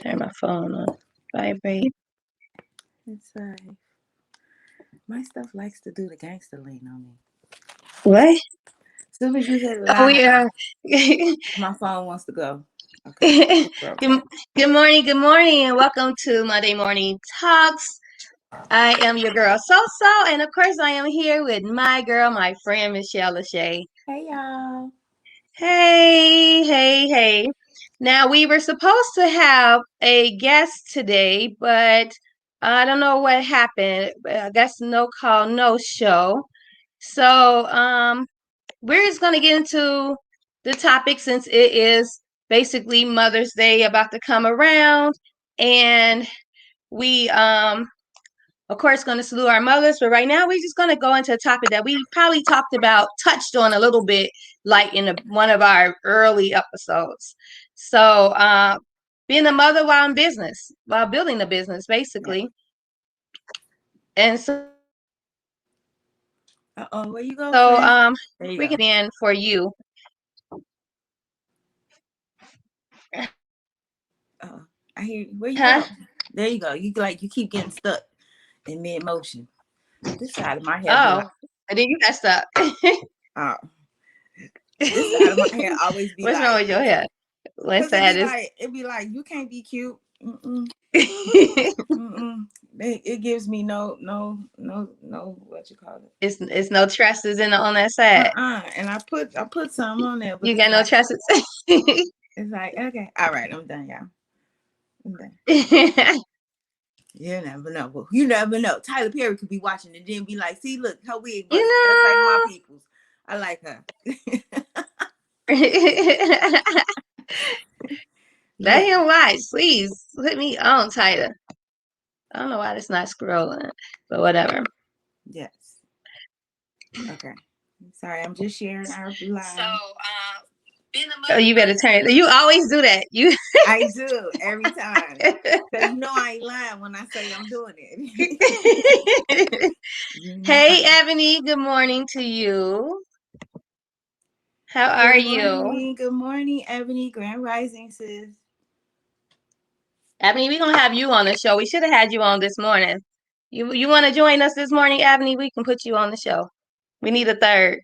Turn my phone on. Vibrate. It's my stuff likes to do the gangster lean on me. What? As soon as you hit live, Oh, we are. my phone wants to go. Okay. Good morning, and welcome to Monday Morning Talks. I am your girl SoSo, and of course, I am here with my girl, my friend Michelle LaShae. Hey, y'all. Hey. Now, we were supposed to have a guest today, but I don't know what happened. I guess no call, no show. So, we're just going to get into the topic since it is basically Mother's Day about to come around, and we of course going to salute our mothers, but right now we're just going to go into a topic that we probably touched on a little bit, like in one of our early episodes. So being a mother while in business, while building a business, basically. Yeah. And so where you go? So we can end for you. I hear where you go. There you go. You keep getting stuck in mid motion. This side of my head. And then you got stuck. This side of my hair always be What's wrong with your hair? What's side is? It be like you can't be cute. It gives me no what you call it. It's no tresses on that side. And I put some on there. But you got no tresses. It's like, okay, all right, I'm done, y'all. I'm done. You never know. You never know. Tyler Perry could be watching and then be like, see, look, her wig was just like my people's. I like her. Let him watch, please. Put me on, Tyler. I don't know why it's not scrolling, but whatever. Yes. Okay. Sorry, I'm just sharing our live. So, you better turn it. You always do that. I do every time. Because you know I ain't lying when I say I'm doing it. Hey, Ebony. Good morning to you. How are you? Good morning, Ebony. Grand Rising, sis. Ebony, we're gonna have you on the show. We should have had you on this morning. You want to join us this morning, Ebony? We can put you on the show. We need a third.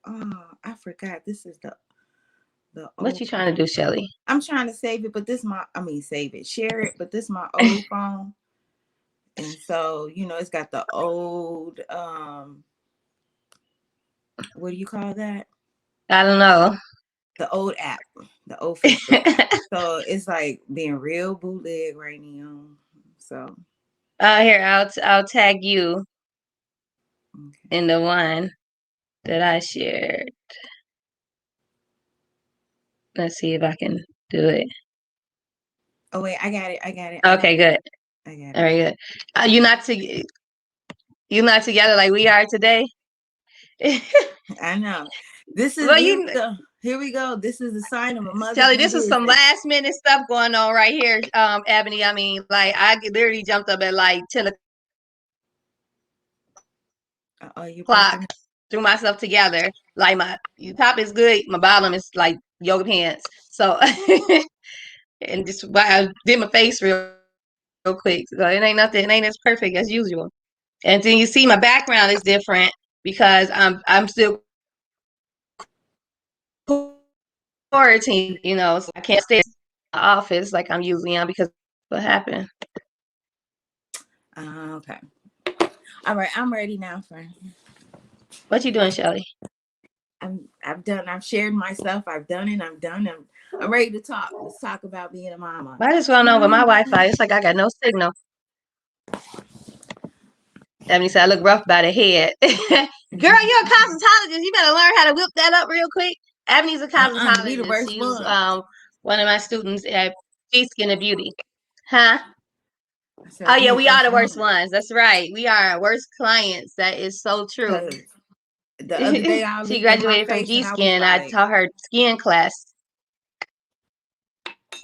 Oh, I forgot. This is the what you trying to do, Shelly? I'm trying to save it, but share it, but this is my old phone. And so, it's got the old what do you call that? I don't know. The old app, the old Facebook app. So it's like being real bootleg right now. So here, I'll tag you in the one that I shared. Let's see if I can do it. Oh wait, I got it. Okay, good. I got it. All right, good. You're not together like we are today. I know. This is here we go. This is a sign of a mother. Shelly, this is some last minute stuff going on right here, Ebony. I mean, like I literally jumped up at like 10 o'clock, threw myself together. Like my top is good, my bottom is like yoga pants. So and just I did my face real quick. So it ain't nothing, it ain't as perfect as usual. And then you see my background is different because I'm still quarantined, so I can't stay in the office like I'm usually on because what happened. Okay. All right, I'm ready now, friend. What you doing, Shelly? I've done. I've shared myself. I've done it. I'm done. I'm ready to talk. Let's talk about being a mama. I just want to know with my Wi-Fi. It's like I got no signal. Ebony said I look rough by the head. Girl, you're a cosmetologist. You better learn how to whip that up real quick. Ebony's a cosmetologist. She's one of my students at Skin and Beauty. Huh? Oh yeah, we are the worst ones. That's right. We are worst clients. That is so true. The other day she graduated from G-Skin. I taught her skin class.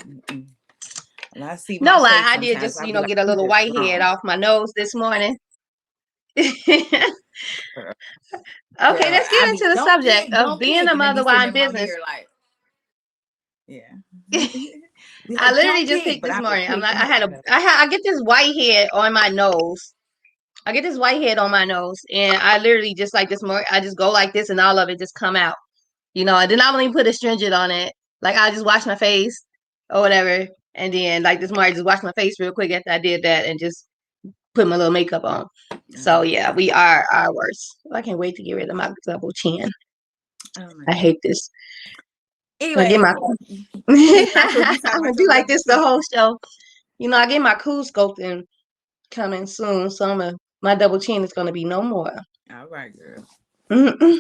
And I see no lie, I did just get a little white head off my nose this morning. Okay, let's get into the subject of being a mother while in business. Yeah. Be I like, literally don't just pig, picked but this I will morning. I'm pig like, the heck out of I get this white head on my nose. I get this white head on my nose, and I literally just like this morning, I just go like this, and all of it just come out, and then I won't even put astringent on it. Like I just wash my face or whatever, and then like this morning, I just wash my face real quick after I did that, and just put my little makeup on. So yeah, we are our worst. I can't wait to get rid of my double chin. Oh my I god. hate this. I get Anyway, my. I thought you talking I'm gonna about be your like double this the chin. whole show. I get my cool sculpting coming soon, so my double chin is gonna be no more. All right, girl. Mm-mm.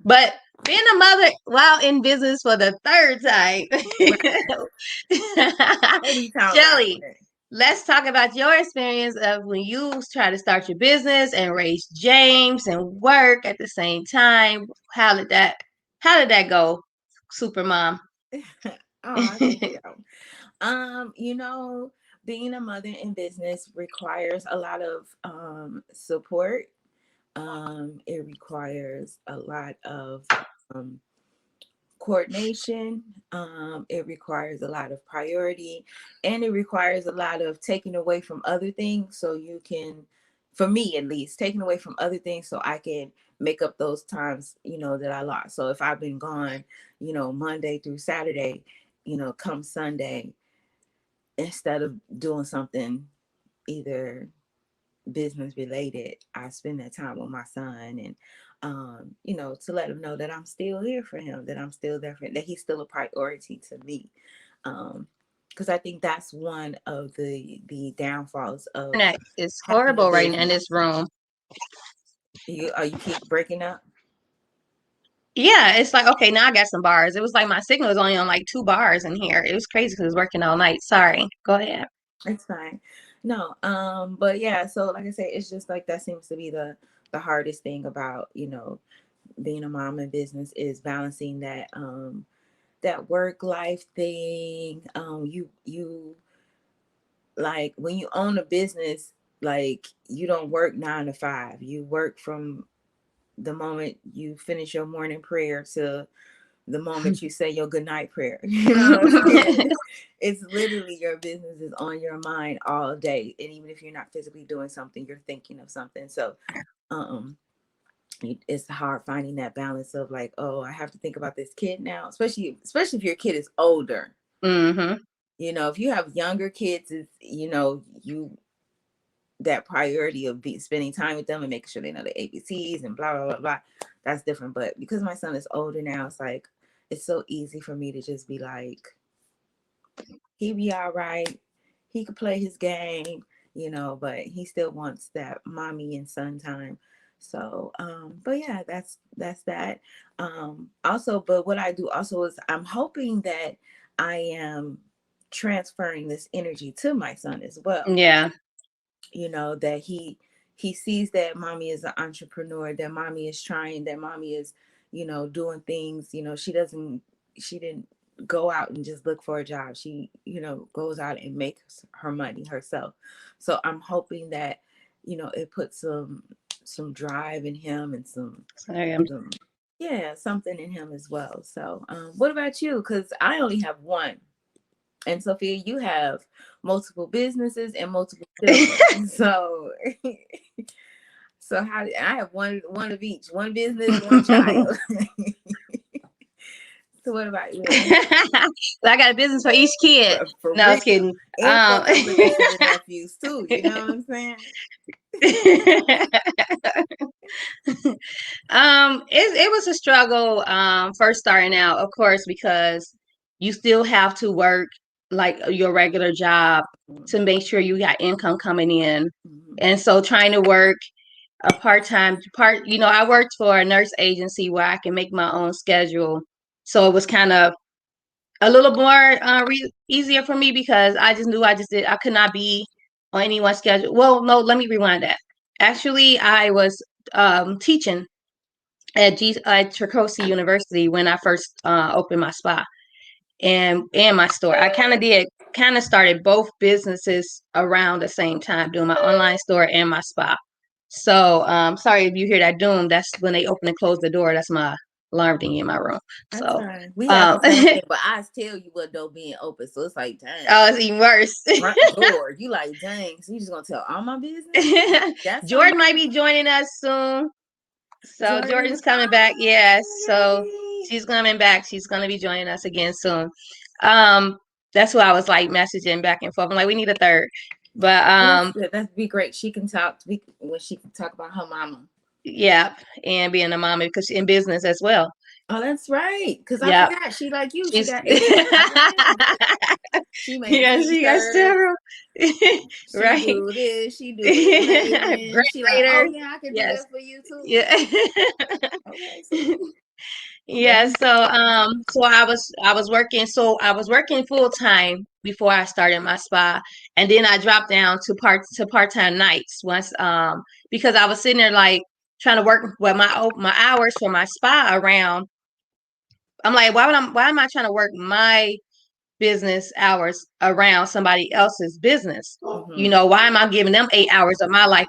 But being a mother while in business for the third time, Right. What we talking about Shelly, today? let's talk about your experience of when you try to start your business and raise James and work at the same time. How did that go, super mom? Oh, thank you. You know, being a mother in business requires a lot of support. It requires a lot of um coordination. It requires a lot of priority, and it requires a lot of taking away from other things so you can, for me at least, taking away from other things so I can make up those times, that I lost. So if I've been gone, Monday through Saturday, come Sunday, instead of doing something either business related, I spend that time with my son, and to let him know that I'm still here for him, that I'm still there for him, that he's still a priority to me. Because I think that's one of the downfalls of Internet is having a horrible right now in business. this room. You keep breaking up. Yeah, it's like okay, now I got some bars. It was like my signal was only on like 2 bars in here. It was crazy because it was working all night. Sorry. Go ahead. It's fine. No, but yeah, so like I say, it's just like that seems to be the hardest thing about, being a mom in business, is balancing that work life thing. You like, when you own a business, like, you don't work 9 to 5. You work from the moment you finish your morning prayer to the moment you say your goodnight prayer. You know what I'm saying? It's literally, your business is on your mind all day. And even if you're not physically doing something, you're thinking of something. So um it's hard finding that balance of like, oh, I have to think about this kid now, especially if your kid is older. Mm-hmm. If you have younger kids, it's, you, that priority of spending time with them and making sure they know the ABCs and blah blah blah blah. That's different. But because my son is older now, it's like, it's so easy for me to just be like, he be all right. He could play his game, but he still wants that mommy and son time. So, but yeah, that's that. Also, but what I do also is, I'm hoping that I am transferring this energy to my son as well. Yeah. That he sees that mommy is an entrepreneur, that mommy is trying, that mommy is, doing things. She didn't go out and just look for a job. She, goes out and makes her money herself. So I'm hoping that, it puts some drive in him, and Sorry, some yeah, something in him as well. So what about you? Because I only have one. And Sophia, you have multiple businesses and multiple children. So, so how? I have one of each, one business, one child. So what about you? So I got a business for each kid. For No, I was real, kidding. and for my little nieces and nephews too. You know what I'm saying? It was a struggle first starting out, of course, because you still have to work like your regular job to make sure you got income coming in. Mm-hmm. And so trying to work a part-time I worked for a nurse agency where I can make my own schedule. So it was kind of a little more easier for me because I just knew I could not be on anyone's schedule. Well, no, let me rewind that. Actually, I was teaching at Tricosi University when I first opened my spa and my store. I kind of started both businesses around the same time, doing my online store and my spa. So sorry if you hear that doom. That's when they open and close the door. That's my alarm thing in my room. That's So, fine. We have the same thing, but I tell you what though, being open, so it's like, dang. Oh, it's even worse. Front door. You like, dang. So you just gonna tell all my business? That's Jordan might somebody. be joining us soon. So Jordan. Jordan's coming back. Yes. So Yay. she's coming back. She's gonna be joining us again soon. Um, that's why I was like messaging back and forth. I'm like, we need a third. But That's good. That'd be great. She can talk. When she can talk about her mama. yeah, and being a mom because she's in business as well. Oh, that's right. Because I Yeah. forgot. She like you. She She's got 18 other businesses. She make yeah, she got t-shirts. several. She Right. do this. She do the engraving. She like, oh Grader. yeah, I can do Yes. that for you too. Yeah. Okay, so Yeah, so I was working full time before I started my spa, and then I dropped down to part-time nights once because I was sitting there like trying to work with my hours for my spa around. I'm like, why am I trying to work my business hours around somebody else's business? You know, why am I giving them 8 hours of my life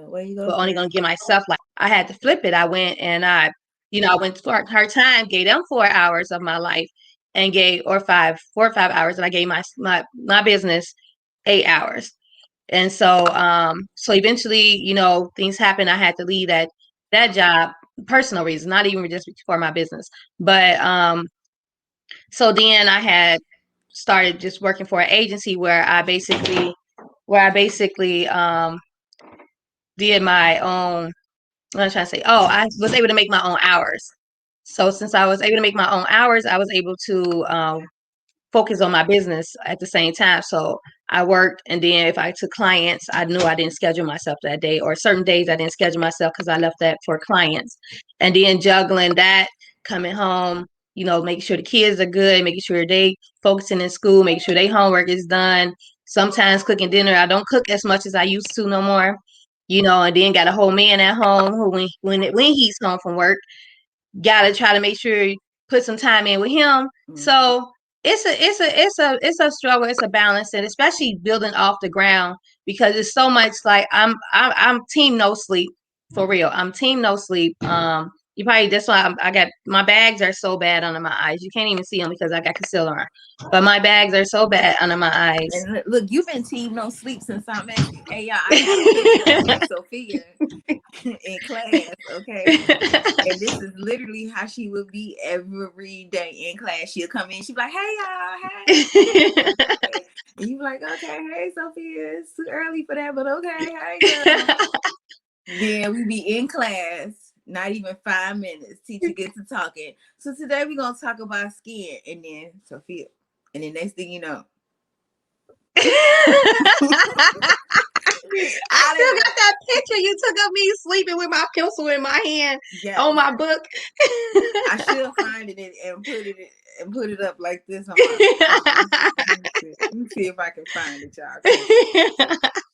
where you go, but only friend? gonna give myself like I had to flip it. I went and I went part time, gave them 4 hours of my life and gave or 4 or 5 hours, and I gave my business 8 hours. And so eventually, things happened. I had to leave that job, personal reasons, not even just for my business. But so then I had started just working for an agency where I basically did my own. What I'm trying to say. Oh, I was able to make my own hours. So since I was able to make my own hours, I was able to focus on my business at the same time. So I worked, and then if I took clients, I knew I didn't schedule myself that day, or certain days I didn't schedule myself because I left that for clients. And then juggling that, coming home, making sure the kids are good, making sure they focusing in school, making sure their homework is done. Sometimes cooking dinner. I don't cook as much as I used to no more. And then got a whole man at home who when he's home from work, gotta try to make sure you put some time in with him. So it's a struggle, it's a balance, and especially building off the ground because it's so much like I'm team no sleep for real. I'm team no sleep. You probably that's why I got my bags are so bad under my eyes. You can't even see them because I got concealer on. But my bags are so bad under my eyes. And look, you've been team no sleep since I met you. Hey y'all, I got a picture of Miss Sophia in class, okay? And this is literally how she would be every day in class. She'll come in, she'd be like, hey y'all, hey. And you be like, okay, hey Sophia, it's too early for that, but okay, hey girl. Then we be in class, not even 5 minutes. Teacher gets to talking. So today we're gonna talk about skin, and then Sophia. And then next thing you know. I still got that picture you took of me sleeping with my pencil in my hand on my book. I should find it and put it up like this on my phone. Let me see if I can find it, y'all.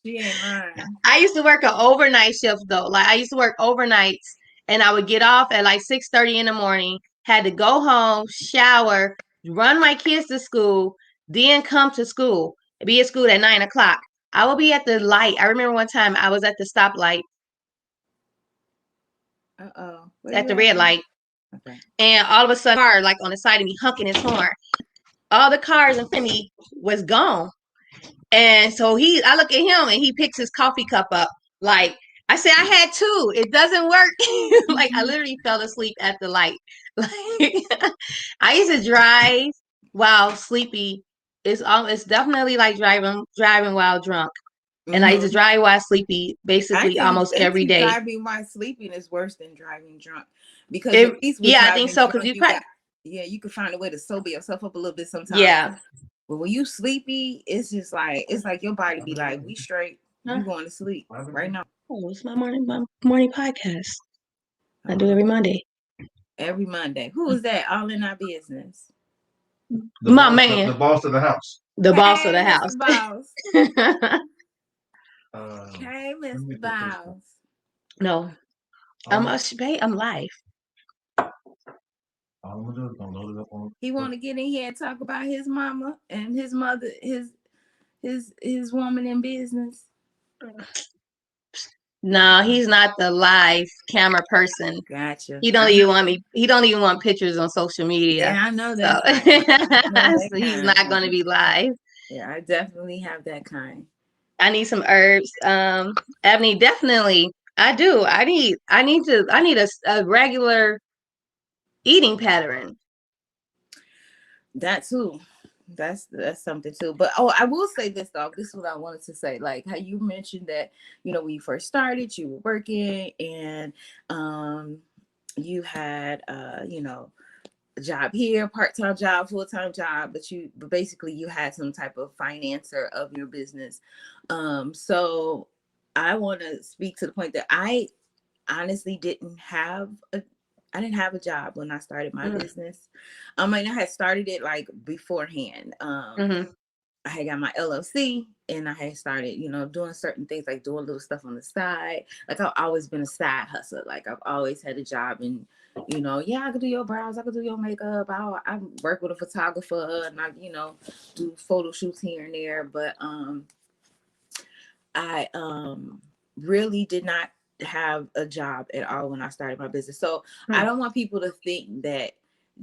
She ain't lying. I used to work an overnight shift though. Like I used to work overnights, and I would get off at like 6:30 in the morning. Had to go home, shower, run my kids to school, then come to school. Be at school at 9 o'clock. I will be at the light. I remember one time I was at the stoplight. At the red light. Okay. And all of a sudden, a car like on the side of me honking his horn. All the cars in front of me was gone. And so I look at him and he picks his coffee cup up. Like I said, I had two. It doesn't work. Like I literally fell asleep at the light. Like I used to drive while sleepy. It's definitely like driving while drunk. And I used to drive while sleepy basically almost every day. Driving while sleeping is worse than driving drunk. Because at least with I think so. Because you can find a way to sober yourself up a little bit sometimes. Yeah. But when you sleepy, it's like your body be like, we straight. You going to sleep right now. Oh, it's my morning podcast. I do every Monday. Every Monday. Who is that? All in our business. My man. The boss of the house. The boss of the house. Boss. Hey, Mr. Boss. No. I'm live. All I'm gonna do is gonna load it up on. He want to get in here and talk about his mama and his mother, his woman in business. No, he's not the live camera person. Gotcha. He don't I even know. want me. He don't even want pictures on social media. Yeah, I know So, that kind. I know that so he's kind. not going to be live. Yeah, I definitely have that kind. I need some herbs. Ebony, definitely. I do. I need a regular eating pattern. That too. That's something too. But oh, I will say this though. This is what I wanted to say. Like how you mentioned that, when you first started, you were working and you had a job here, part-time job, full-time job, but basically you had some type of financer of your business. So I want to speak to the point that I honestly I didn't have a job when I started my business. I mean, I had started it like beforehand. Mm-hmm. I had got my LLC and I had started, doing certain things like doing little stuff on the side. Like I've always been a side hustler. Like I've always had a job and, yeah, I could do your brows, I could do your makeup. I work with a photographer and I, do photo shoots here and there. But I really did not have a job at all when I started my business. So I don't want people to think that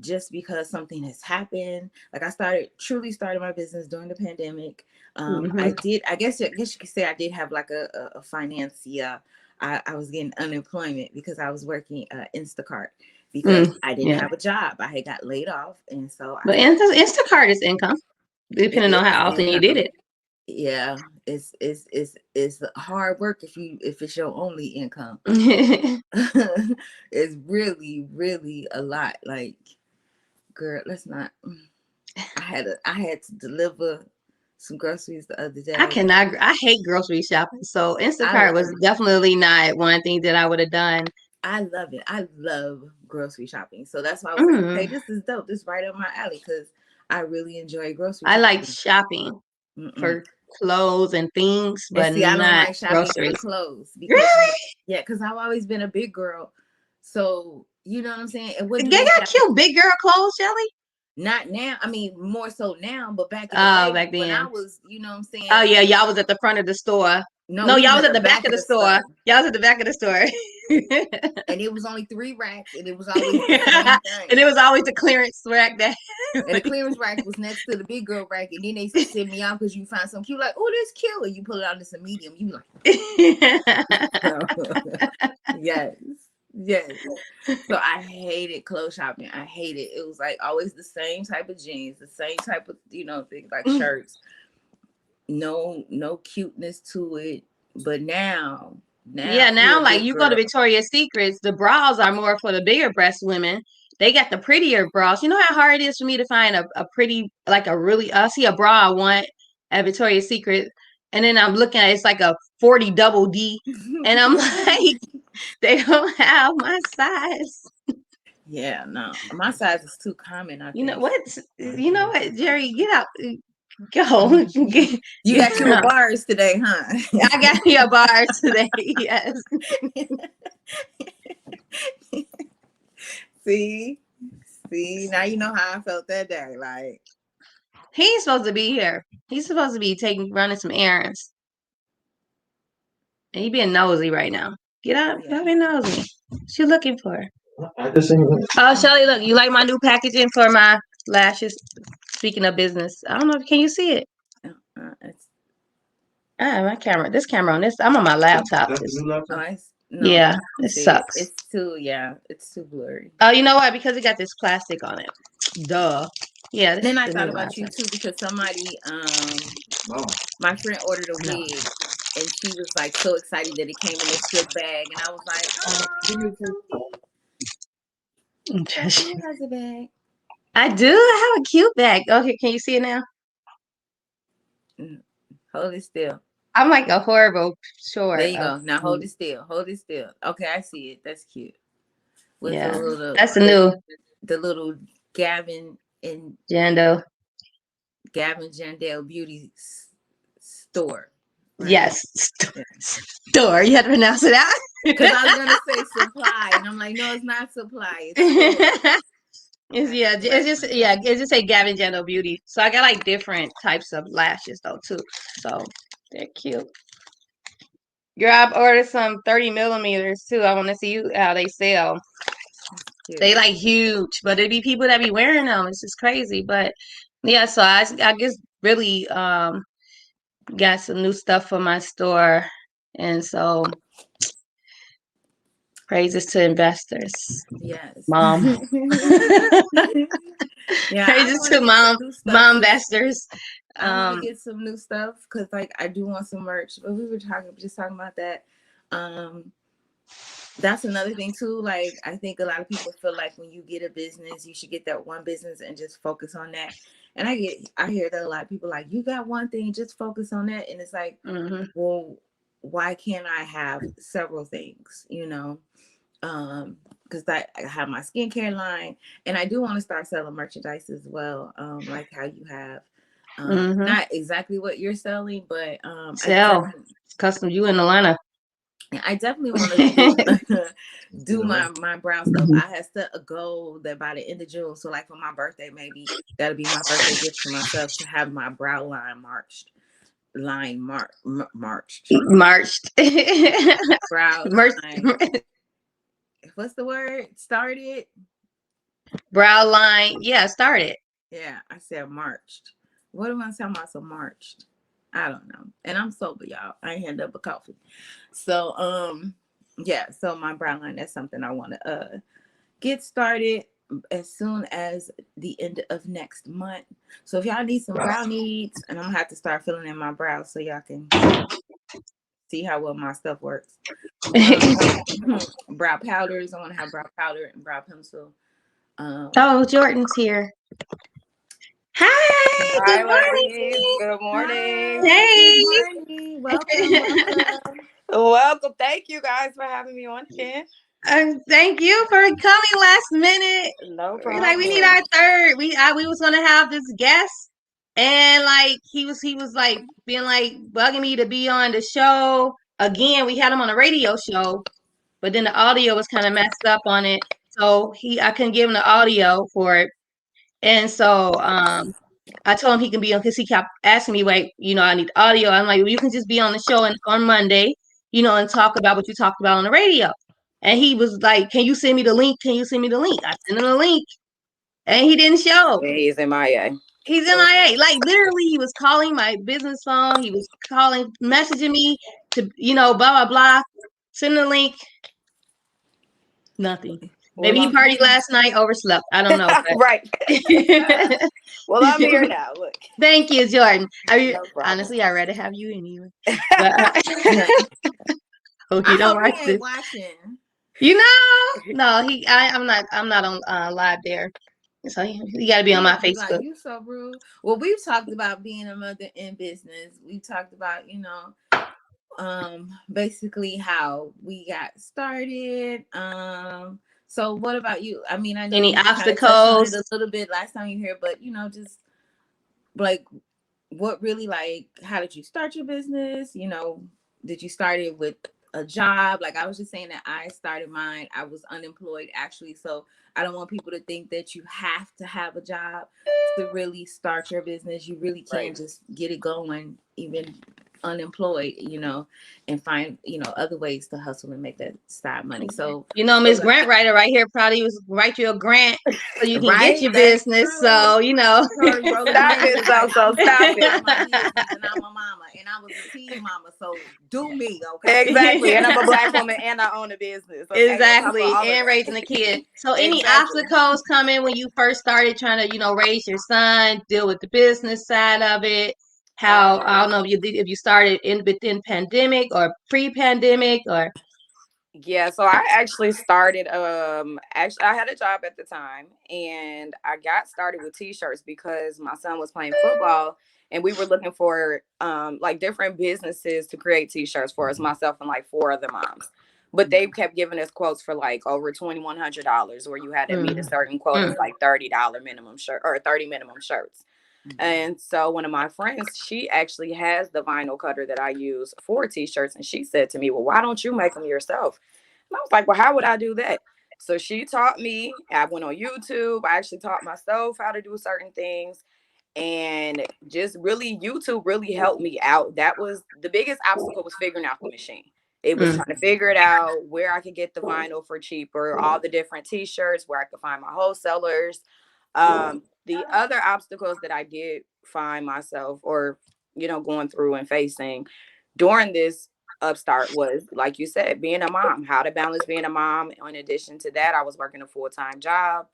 just because something has happened, like I truly started my business during the pandemic. Mm-hmm. I guess you could say I did have like a financier. I was getting unemployment because I was working Instacart because I didn't Yeah. have a job. I had got laid off. And so But Instacart is income, it depending on is how often you did income. it. Yeah, it's hard work if it's your only income. It's really really a lot. Like, girl, let's not. I had to deliver some groceries the other I day. cannot. I hate grocery shopping, so I Instacart love was it. definitely not one thing that I would have done. I love it. I love grocery shopping. So that's why I was like, okay, Mm. this is dope. This is right up my alley because I really enjoy grocery I like shopping. shopping Mm-mm. for clothes and things, And but see, I don't not like shopping for groceries. clothes because Really? yeah, because I've always been a big girl. So you know what I'm saying? And what They do they got have to cute big girl clothes, Shelly. not now? I mean, more so now, but back in the Oh, day back when I then. was, you know what I'm Oh saying? yeah, y'all was at the front of the store. No, No, we was y'all was at at the the back back of of the the store. store. Y'all was at the back of the store. And it was only 3 racks and it was always the same And thing. it was always the clearance rack that And the clearance rack was next to the big girl rack. And then they send me out because you find something cute, like, oh, this cute. And you pull it out, it's a medium. You be like, so, yes. Yes. So I hated clothes shopping. I hated it. It was like always the same type of jeans, the same type of, things like shirts. No cuteness to it. But now Yeah, if you're now a like big you go to girl, Victoria's Secrets, the bras are more for the bigger breast women. They got the prettier bras. You know how hard it is for me to find a pretty, like a really, I see a bra I want at Victoria's Secret, and then I'm looking at it's like a 40 double D, and I'm like, they don't have my size. yeah, no, my size is too common, I You know think. what? You know what, Jerry, get out, go, You get got your out. bars today, huh? I got your bars today. Yes. see, see, now you know how I felt that day. Like, He's supposed to be here. He's supposed to be running some errands. And he being nosy right now. Get oh up. yeah, Don't be nosy. What you looking for? I just seen it. Oh, Shelly, look. You like my new packaging for my lashes? Speaking of business. I don't know. Can you see it? it's My camera. This camera on this. I'm on my laptop. That's the new oh, laptop. it's no, Yeah, I can it see it. sucks. It's too, yeah, it's too blurry. Oh, you know what? Because it got this plastic on it. Duh. Yeah, this Then is I the thought new about you laptop. too because somebody, No. my friend ordered a No. wig, and she was like so excited that it came in this slick bag, and I was like, oh, so cute. So cute as a bag. I do. I have a cute bag. Okay, can you see it now? Hold it still. I'm like a horrible There short you of go. Now hold it still. Hold it still. Okay, I see it. That's cute. With yeah. That's the new the little Gavin and Jando. Gavin Jandale beauty store, right? Yes. Yeah. Store. You had to pronounce it out. Because I was gonna say supply, and I'm like, no, it's not supply. It's store. I It's had to yeah, correct myself. it's just say Gavin Gentle Beauty. So I got like different types of lashes though too. So they're cute. Girl, I've ordered some 30 millimeters too. I want to see how they sell. They like huge, but it be people that be wearing them. It's just crazy. But yeah, so I just really got some new stuff for my store, and so praises to investors, Yes. mom. Yeah, I Praises want to to get some mom, new stuff mom too. investors. I want to get some new stuff because, like, I do want some merch. But we were just talking about that. That's another thing too. Like, I think a lot of people feel like when you get a business, you should get that one business and just focus on that. And I hear that a lot of people like, you got one thing, just focus on that. And it's like, well, why can't I have several things? You know, because I have my skincare line, and I do want to start selling merchandise as well, like how you have. Not exactly what you're selling, but sell custom. You in Atlanta? I definitely want to do my brow stuff. I had set a goal that by the end of June, so like for my birthday, maybe that'll be my birthday gift to myself to have my brow line marched. Brow line. What's the word? Started. Brow line. Yeah, started. Yeah, I said marched. What am I talking about? So marched. I don't know. And I'm sober, y'all. I ain't had up a coffee. So yeah, so my brow line, that's something I want to get started as soon as the end of next month. So if y'all need some brow needs, and I'm gonna have to start filling in my brows so y'all can see how well my stuff works. Brow powders. I want to have brow powder and brow pencil. Oh, Jordan's here. Hi, good ladies. morning. Good morning. Hey. Good morning. Welcome. Welcome. Thank you guys for having me on again. Thank you for coming last minute. No We're like, we need problem. our third. We was gonna have this guest, and like he was like being like bugging me to be on the show again. We had him on a radio show, but then the audio was kind of messed up on it, so I couldn't give him the audio for it, and so I told him he can be on because he kept asking me, wait, I need audio. I'm like, well, you can just be on the show on Monday, and talk about what you talked about on the radio. And he was like, can you send me the link? Can you send me the link? I sent him the link and he didn't show. He's MIA. He's MIA. Like literally, he was calling my business phone. He was messaging me to, blah, blah, blah. Send the link. Nothing. Maybe he partied last night, overslept. I don't know. But... Right. Well, I'm here now. Look. Thank you, Jordan. No Honestly, I'd rather have you anyway. But, hope you don't watch this. Watching. No, I'm not on live there. So you got to be on my Facebook. Like, you so rude. Well, we've talked about being a mother in business. We talked about, basically how we got started. So what about you? I mean, I know Any you kind of touched on it a little bit last time you here, but just like what really, like, how did you start your business? Did you start it with a job? Like I was just saying that I started mine. I was unemployed actually, so I don't want people to think that you have to have a job to really start your business. You really can just get it going, even unemployed, and find, other ways to hustle and make that side money. So, Miss Grant Writer right here probably was write you a grant so you can get your That's business. true. So, Stop it, SoSo. Stop it. My business, and I'm a mama, and I was a teen mama, so do me, okay? Exactly. And I'm a Black woman and I own a business. Okay? Exactly. And raising a kid. So any obstacles coming when you first started trying to, raise your son, deal with the business side of it? How, I don't know if you started within pandemic or pre-pandemic or. Yeah, so I actually started I had a job at the time, and I got started with t-shirts because my son was playing football, and we were looking for like different businesses to create t-shirts for us, myself and like four other moms. But they kept giving us quotes for like over $2,100, where you had to meet a certain quote of like $30 minimum shirt or 30 minimum shirts. And so one of my friends, she actually has the vinyl cutter that I use for t-shirts. And she said to me, well, why don't you make them yourself? And I was like, well, how would I do that? So she taught me. I went on YouTube. I actually taught myself how to do certain things. And just really, YouTube really helped me out. That was the biggest obstacle, was figuring out the machine. It was trying to figure it out, where I could get the vinyl for cheaper, all the different t-shirts, where I could find my wholesalers. The other obstacles that I did find myself, or, going through and facing during this upstart was, like you said, being a mom, how to balance being a mom. In addition to that, I was working a full-time job.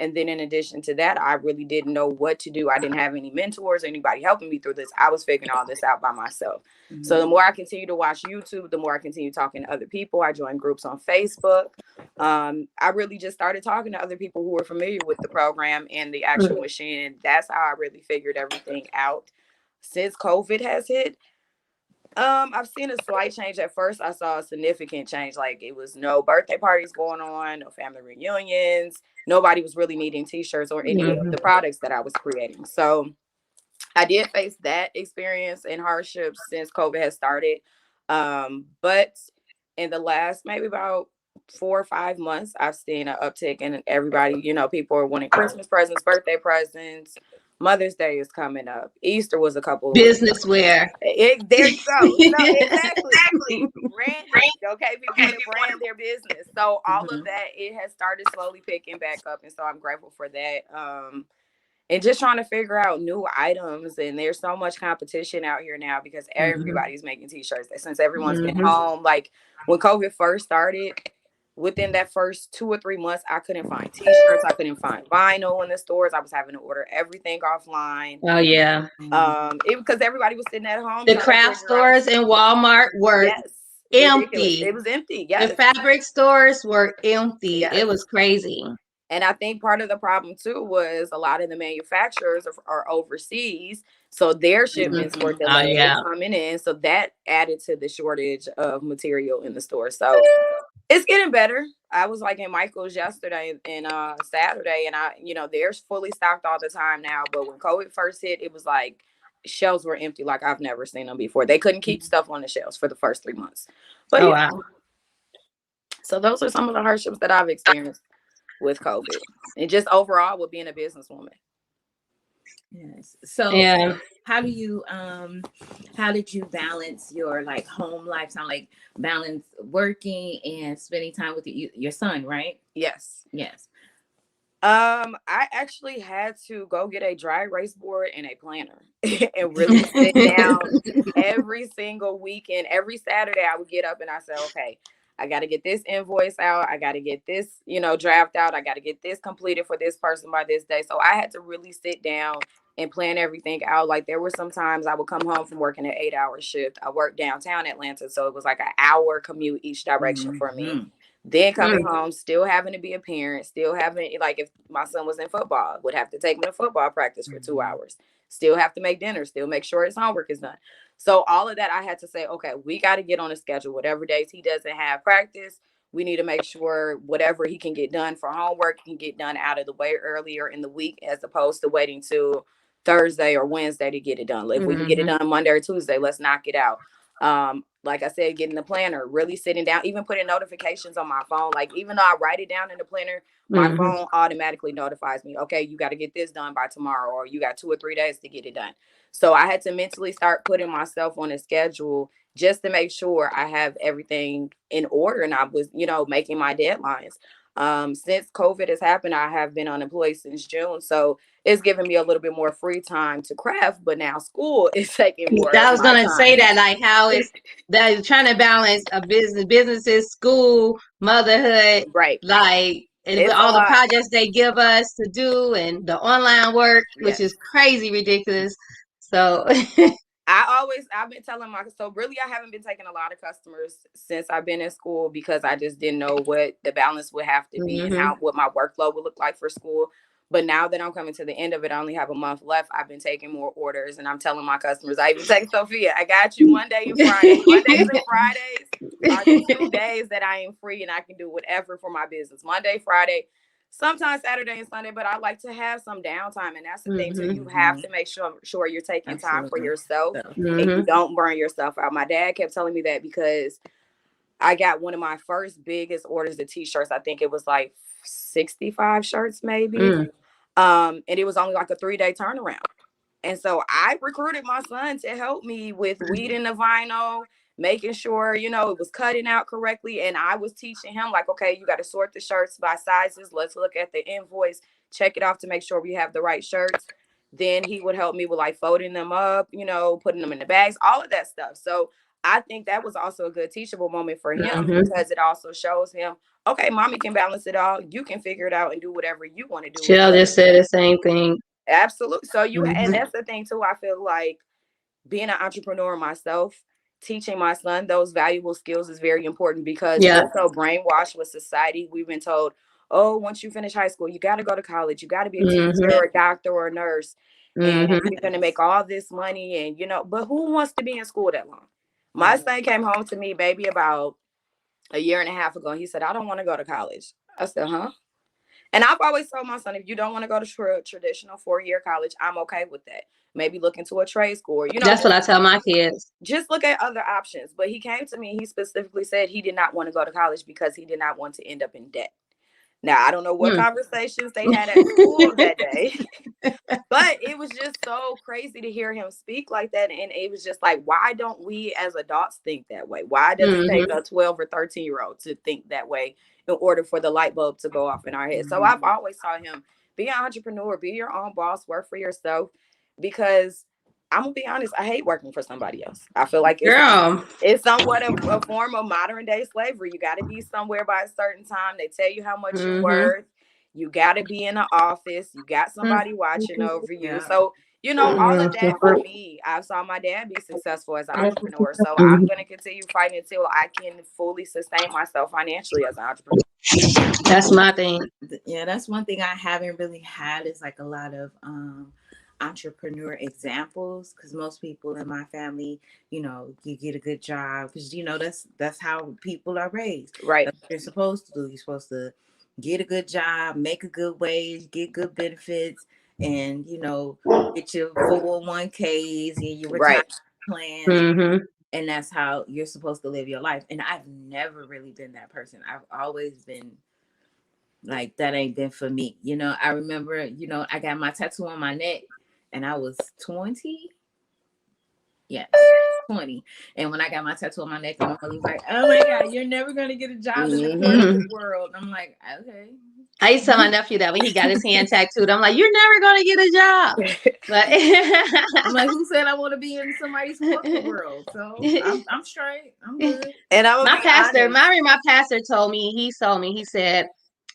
And then in addition to that, I really didn't know what to do. I didn't have any mentors or anybody helping me through this. I was figuring all this out by myself. So the more I continue to watch YouTube, the more I continue talking to other people. I joined groups on Facebook. I really just started talking to other people who were familiar with the program and the actual machine. And that's how I really figured everything out. Since COVID has hit, I've seen a slight change. At first, I saw a significant change. Like, it was no birthday parties going on, no family reunions. Nobody was really needing t-shirts or any of the products that I was creating. So I did face that experience and hardships since COVID has started. But in the last maybe about 4 or 5 months, I've seen an uptick in everybody. People are wanting Christmas presents, birthday presents. Mother's Day is coming up. Easter was a couple. Business wear. There you go. So exactly. Branding. Okay, people want to brand their business. So all of that, it has started slowly picking back up. And so I'm grateful for that. And just trying to figure out new items. And there's so much competition out here now because everybody's making t-shirts. Since everyone's been home, like when COVID first started, within that first 2 or 3 months, I couldn't find t-shirts. I couldn't find vinyl in the stores. I was having to order everything offline. Oh yeah. Because everybody was sitting at home. The craft stores in Walmart were empty. It was empty. Yes. The fabric stores were empty. Yes. It was crazy. And I think part of the problem too was a lot of the manufacturers are overseas, so their shipments were delayed coming in. So that added to the shortage of material in the store. So it's getting better. I was like in Michael's yesterday and Saturday, and they're fully stocked all the time now. But when COVID first hit, it was like shelves were empty, like I've never seen them before. They couldn't keep stuff on the shelves for the first 3 months. But wow. So those are some of the hardships that I've experienced with COVID and just overall with being a businesswoman. Yes. So how did you balance your like home lifestyle, like balance working and spending time with your son, right? Yes. I actually had to go get a dry erase board and a planner and really sit down every single weekend. Every Saturday I would get up and I said, okay, I got to get this invoice out. I got to get this, draft out. I got to get this completed for this person by this day. So I had to really sit down and plan everything out. Like there were some times I would come home from working an 8-hour shift. I worked downtown Atlanta. So it was like an hour commute each direction for me. Then coming home, still having to be a parent, still having, like if my son was in football, I would have to take him to football practice for 2 hours. Still have to make dinner, still make sure his homework is done. So all of that, I had to say, okay, we got to get on a schedule. Whatever days he doesn't have practice, we need to make sure whatever he can get done for homework can get done out of the way earlier in the week, as opposed to waiting till Thursday or Wednesday to get it done. If we can get it done Monday or Tuesday, let's knock it out. Like I said, getting the planner, really sitting down, even putting notifications on my phone. Like even though I write it down in the planner, my phone automatically notifies me, okay, you got to get this done by tomorrow, or you got 2 or 3 days to get it done. So I had to mentally start putting myself on a schedule just to make sure I have everything in order. And I was, making my deadlines. Since COVID has happened, I have been unemployed since June. So it's giving me a little bit more free time to craft, but now school is taking more. I was going to say that, like how it's that trying to balance a businesses, school, motherhood, right? Like with all the projects they give us to do and the online work, which is crazy ridiculous. So I've been telling I haven't been taking a lot of customers since I've been in school because I just didn't know what the balance would have to be and what my workload would look like for school. But now that I'm coming to the end of it, I only have a month left. I've been taking more orders and I'm telling my customers, I even take Sophia, I got you Monday and Friday. Mondays and Fridays are the 2 days that I am free and I can do whatever for my business. Monday, Friday, sometimes Saturday and Sunday, but I like to have some downtime. And that's the thing too. You have to make sure you're taking time for yourself and you don't burn yourself out. My dad kept telling me that because I got one of my first biggest orders of t-shirts. I think it was like 65 shirts maybe. And it was only like a 3-day turnaround. And so I recruited my son to help me with weeding the vinyl, making sure, you know, it was cutting out correctly. And I was teaching him, like, okay, you got to sort the shirts by sizes. Let's look at the invoice, check it off to make sure we have the right shirts. Then he would help me with like folding them up, you know, putting them in the bags, all of that stuff. So I think that was also a good teachable moment for him because it also shows him, okay, mommy can balance it all. You can figure it out and do whatever you want to do. She'll just say the same thing. Absolutely. So and that's the thing too. I feel like being an entrepreneur myself, teaching my son those valuable skills is very important because we're so brainwashed with society. We've been told, oh, once you finish high school, you got to go to college. You got to be a teacher or a doctor or a nurse. And you're going to make all this money. And, you know, but who wants to be in school that long? My son came home to me, baby, about a year and a half ago. He said, I don't want to go to college. I said, huh? And I've always told my son, if you don't want to go to traditional 4-year college, I'm okay with that. Maybe look into a trade school. You know, that's what I tell my kids. Just look at other options. But he came to me. He specifically said he did not want to go to college because he did not want to end up in debt. Now, I don't know what conversations they had at school that day, but it was just so crazy to hear him speak like that. And it was just like, why don't we as adults think that way? Why does it take a 12 or 13-year-old to think that way in order for the light bulb to go off in our head? So I've always taught him, be an entrepreneur, be your own boss, work for yourself, because I'm gonna be honest, I hate working for somebody else. I feel like it's somewhat a form of modern day slavery. You got to be somewhere by a certain time. They tell you how much you're worth. You got to be in the office. You got somebody watching over you. So, you know, all of that for me, I saw my dad be successful as an entrepreneur. So I'm going to continue fighting until I can fully sustain myself financially as an entrepreneur. That's my thing. Yeah, that's one thing I haven't really had is like a lot of entrepreneur examples, because most people in my family, you know, you get a good job because, you know, that's how people are raised. Right. That's what you're supposed to do. You're supposed to get a good job, make a good wage, get good benefits, and, you know, get your 401ks and your retirement plan. And that's how you're supposed to live your life. And I've never really been that person. I've always been like, that ain't been for me. You know, I remember, you know, I got my tattoo on my neck and I was 20. Yes, 20. And when I got my tattoo on my neck, my mother was like, oh my God, you're never going to get a job in the corporate world. I'm like, okay. I used to tell my nephew that when he got his hand tattooed, I'm like, you're never going to get a job. But I'm like, who said I want to be in somebody's corporate world? So I'm straight. I'm good. And my pastor told me, he said,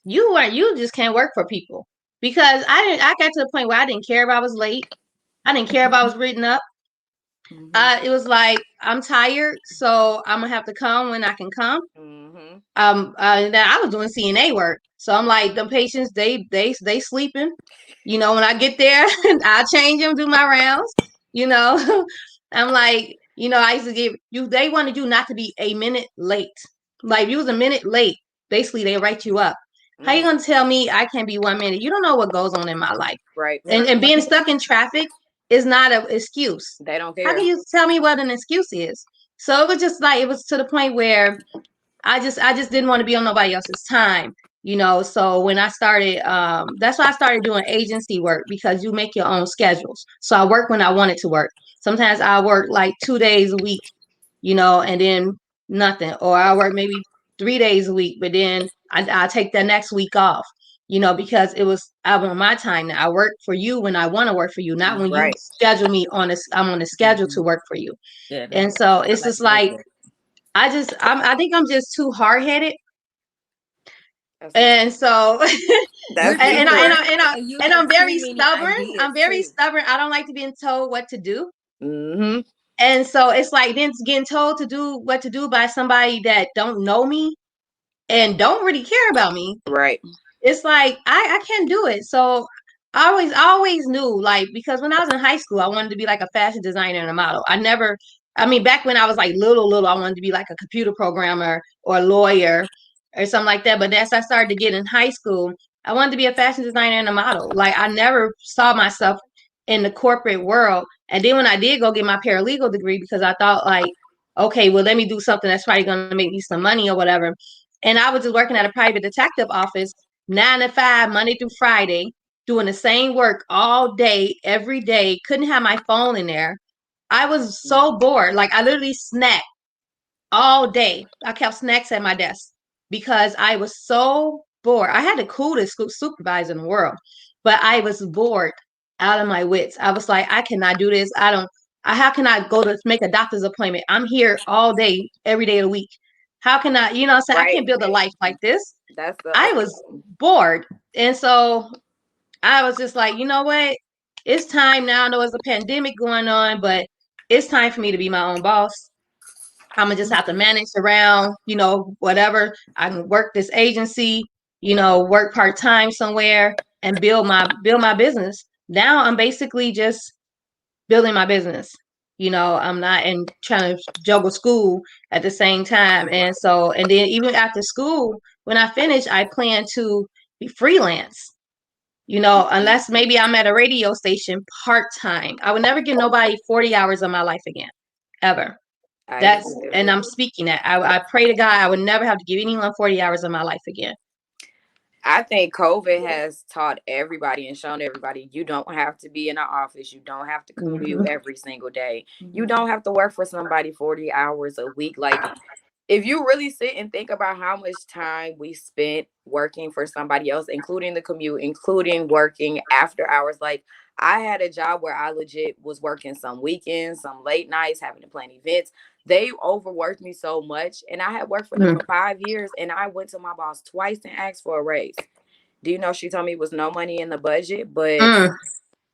you just can't work for people. Because I got to the point where I didn't care if I was late. I didn't care if I was written up. It was like, I'm tired, so I'm gonna have to come when I can come. And then I was doing CNA work, so I'm like, the patients, they sleeping. You know, when I get there, I'll change them, do my rounds. You know, I'm like, you know, I used to give you. They wanted you not to be a minute late. Like, if you was a minute late, basically they write you up. How you gonna tell me I can't be 1 minute? You don't know what goes on in my life, right? And being stuck in traffic is not an excuse. They don't care. How can you tell me what an excuse is? So it was just like, it was to the point where I just didn't want to be on nobody else's time, you know. So when I started, that's why I started doing agency work, because you make your own schedules. So I work when I wanted to work. Sometimes I work like 2 days a week, you know, and then nothing. Or I work maybe 3 days a week, but then I take the next week off, you know, because I want my time now. I work for you when I want to work for you, not when you schedule me I'm on a schedule to work for you. Yeah, and so it's just like, I think I'm just too hard-headed. And so and I'm very stubborn. I'm very stubborn. I don't like to be told what to do. And so it's like, then getting told to do what to do by somebody that don't know me and don't really care about me. Right. It's like, I can't do it. So I always knew, like, because when I was in high school, I wanted to be like a fashion designer and a model. Back when I was like little, I wanted to be like a computer programmer or a lawyer or something like that. But as I started to get in high school, I wanted to be a fashion designer and a model. Like, I never saw myself in the corporate world. And then when I did go get my paralegal degree, because I thought, like, okay, well, let me do something that's probably going to make me some money or whatever. And I was just working at a private detective office, 9 to 5, Monday through Friday, doing the same work all day, every day. Couldn't have my phone in there. I was so bored. Like, I literally snacked all day. I kept snacks at my desk because I was so bored. I had the coolest supervisor in the world, but I was bored out of my wits. I was like, I cannot do this. How can I go to make a doctor's appointment? I'm here all day, every day of the week. How can I, you know what I'm saying? I Right. can't build a life like this. That's the I was bored. And so I was just like, you know what? It's time now. I know there's a pandemic going on, but it's time for me to be my own boss. I'm gonna just have to manage around, whatever. I can work this agency, work part time somewhere and build my business. Now I'm basically just building my business. I'm not in trying to juggle school at the same time. And then even after school, when I finish, I plan to be freelance. Unless maybe I'm at a radio station part time. I would never give nobody 40 hours of my life again, ever. I agree. And I'm speaking that. I pray to God I would never have to give anyone 40 hours of my life again. I think COVID has taught everybody and shown everybody you don't have to be in an office. You don't have to commute every single day. You don't have to work for somebody 40 hours a week. Like, if you really sit and think about how much time we spent working for somebody else, including the commute, including working after hours, like I had a job where I legit was working some weekends, some late nights, having to plan events. They overworked me so much, and I had worked for them for 5 years, and I went to my boss twice and asked for a raise. Do you know she told me it was no money in the budget, but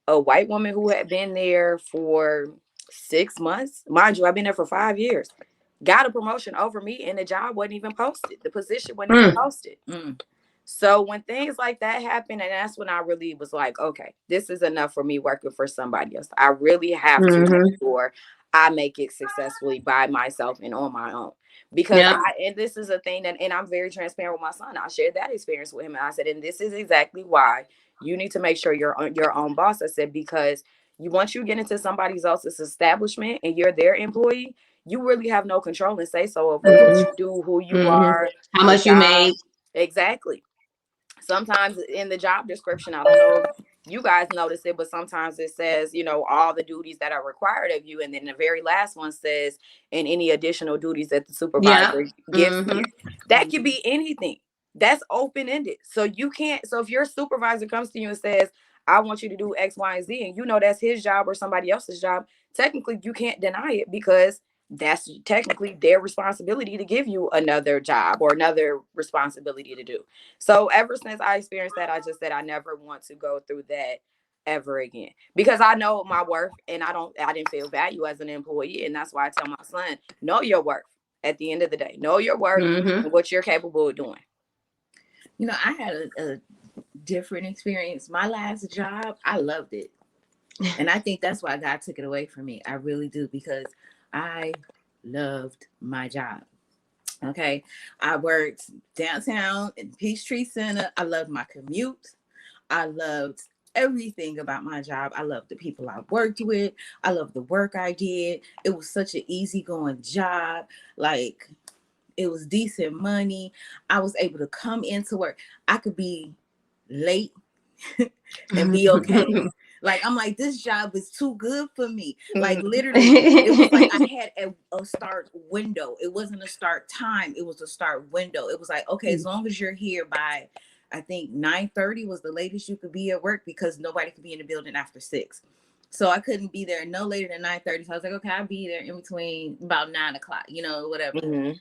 a white woman who had been there for 6 months, mind you, I've been there for 5 years, got a promotion over me, and the job wasn't even posted. The position wasn't even posted. So when things like that happen, and that's when I really was like, okay, this is enough for me working for somebody else. I really have to make sure I make it successfully by myself and on my own. Because and this is a thing that, and I'm very transparent with my son. I shared that experience with him. And I said, and this is exactly why you need to make sure you're your own boss. I said, because once you get into somebody else's establishment and you're their employee, you really have no control and say so over what you do, who you are, how the much you job. made. Exactly. Sometimes in the job description, I don't know if you guys notice it, but sometimes it says, all the duties that are required of you. And then the very last one says, and any additional duties that the supervisor gives you. That could be anything. That's open-ended. So you can't, so if your supervisor comes to you and says, I want you to do X, Y, and Z, and that's his job or somebody else's job, technically you can't deny it because that's technically their responsibility to give you another job or another responsibility to do. So ever since I experienced that, I just said I never want to go through that ever again because I know my worth and I didn't feel value as an employee. And that's why I tell my son, know your worth at the end of the day, know your worth and what you're capable of doing. I had a different experience. My last job, I loved it. And I think that's why God took it away from me. I really do, because I loved my job. Okay. I worked downtown in Peachtree Center. I loved my commute. I loved everything about my job. I loved the people I worked with. I loved the work I did. It was such an easygoing job. Like, it was decent money. I was able to come into work. I could be late and be okay. Like, I'm like, this job is too good for me. Like, literally, it was like I had a start window. It wasn't a start time. It was a start window. It was like, okay, as long as you're here by, I think 9:30 was the latest you could be at work, because nobody could be in the building after 6. So I couldn't be there no later than 9:30. So I was like, okay, I'll be there in between about 9 o'clock, whatever.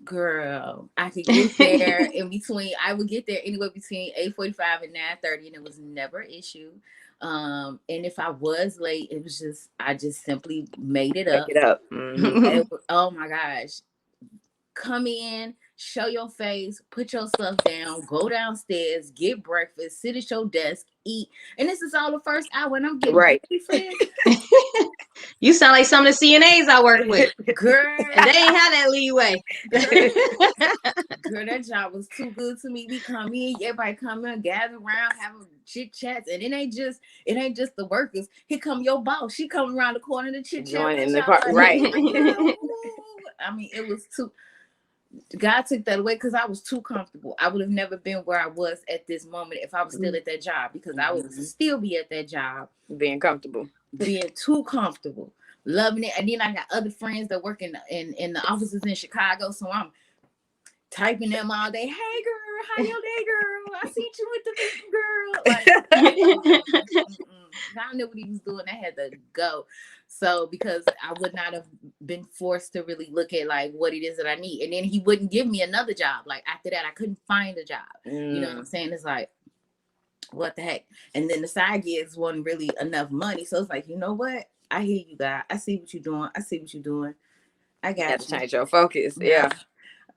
Girl, I could get there in between. I would get there anywhere between 8:45 and 9:30, and it was never an issue. And if I was late, it was just, I just simply made it up. Oh my gosh. Come in, show your face, put your stuff down, go downstairs, get breakfast, sit at your desk, eat. And this is all the first hour, and I'm getting ready for this. You sound like some of the CNAs I work with. Girl. And they ain't have that leeway. Girl, that job was too good to me. We come in, everybody come in, gather around, have chit chats, and it ain't just the workers. Here come your boss. She come around the corner to chit chat. Right. I mean, it was too. God took that away because I was too comfortable. I would have never been where I was at this moment if I was still at that job, because I would still be at that job being comfortable, being too comfortable. loving it. And then I got other friends that work in the offices in Chicago, so I'm typing them all day. Hey girl, how your day, girl? I see you with the meeting, girl. Like, I knew what he was doing. I had to go. So because I would not have been forced to really look at like what it is that I need. And then he wouldn't give me another job. Like after that, I couldn't find a job. You know what I'm saying? It's like, what the heck? And then the side gigs wasn't really enough money. So it's like, you know what? I hear you, guys. I see what you're doing. I got to you. change your focus. Yeah.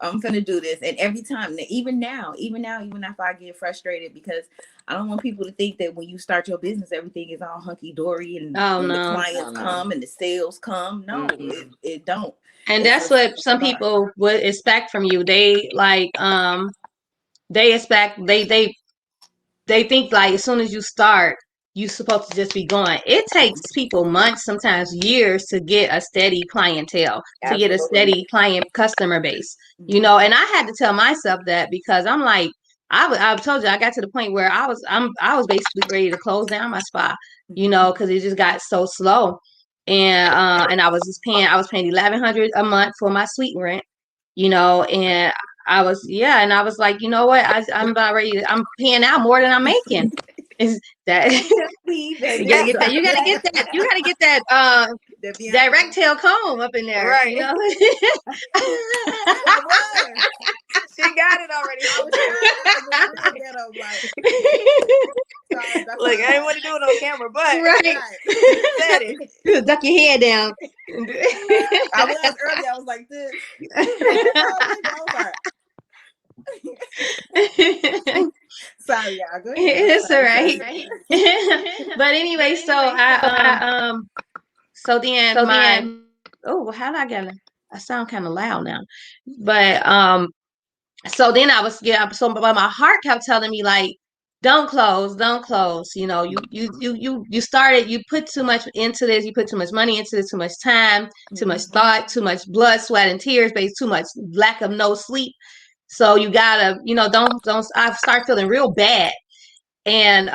I'm gonna do this. And every time, even if I get frustrated, because I don't want people to think that when you start your business, everything is all hunky dory and the clients come and the sales come. No, it don't. And that's what some people would expect from you. They like they expect they think like as soon as you start, you're supposed to just be going. It takes people months, sometimes years, to get a steady clientele, to get a steady client customer base. You know, and I had to tell myself that, because I'm like, I've told you, I got to the point where I was basically ready to close down my spa, you know, because it just got so slow. And I was paying $1,100 a month for my suite rent, you know, and I was like, you know what, I'm about ready. I'm paying out more than I'm making. Is that you gotta get that? You gotta get that. You gotta get that. That rectail comb up in there, right? You know. She got it already. Look, I didn't want to do it on camera, but said it. Duck your head down. I was earlier. I was like this. Sorry, y'all. Go ahead. It's all right. But anyway, so so then how did I get it? I sound kind of loud now. But so then I was but my heart kept telling me like, don't close. You know, you started, you put too much into this, you put too much money into this, too much time, too much thought, too much blood, sweat, and tears, based too much lack of no sleep. So you gotta, you know, don't. I start feeling real bad, and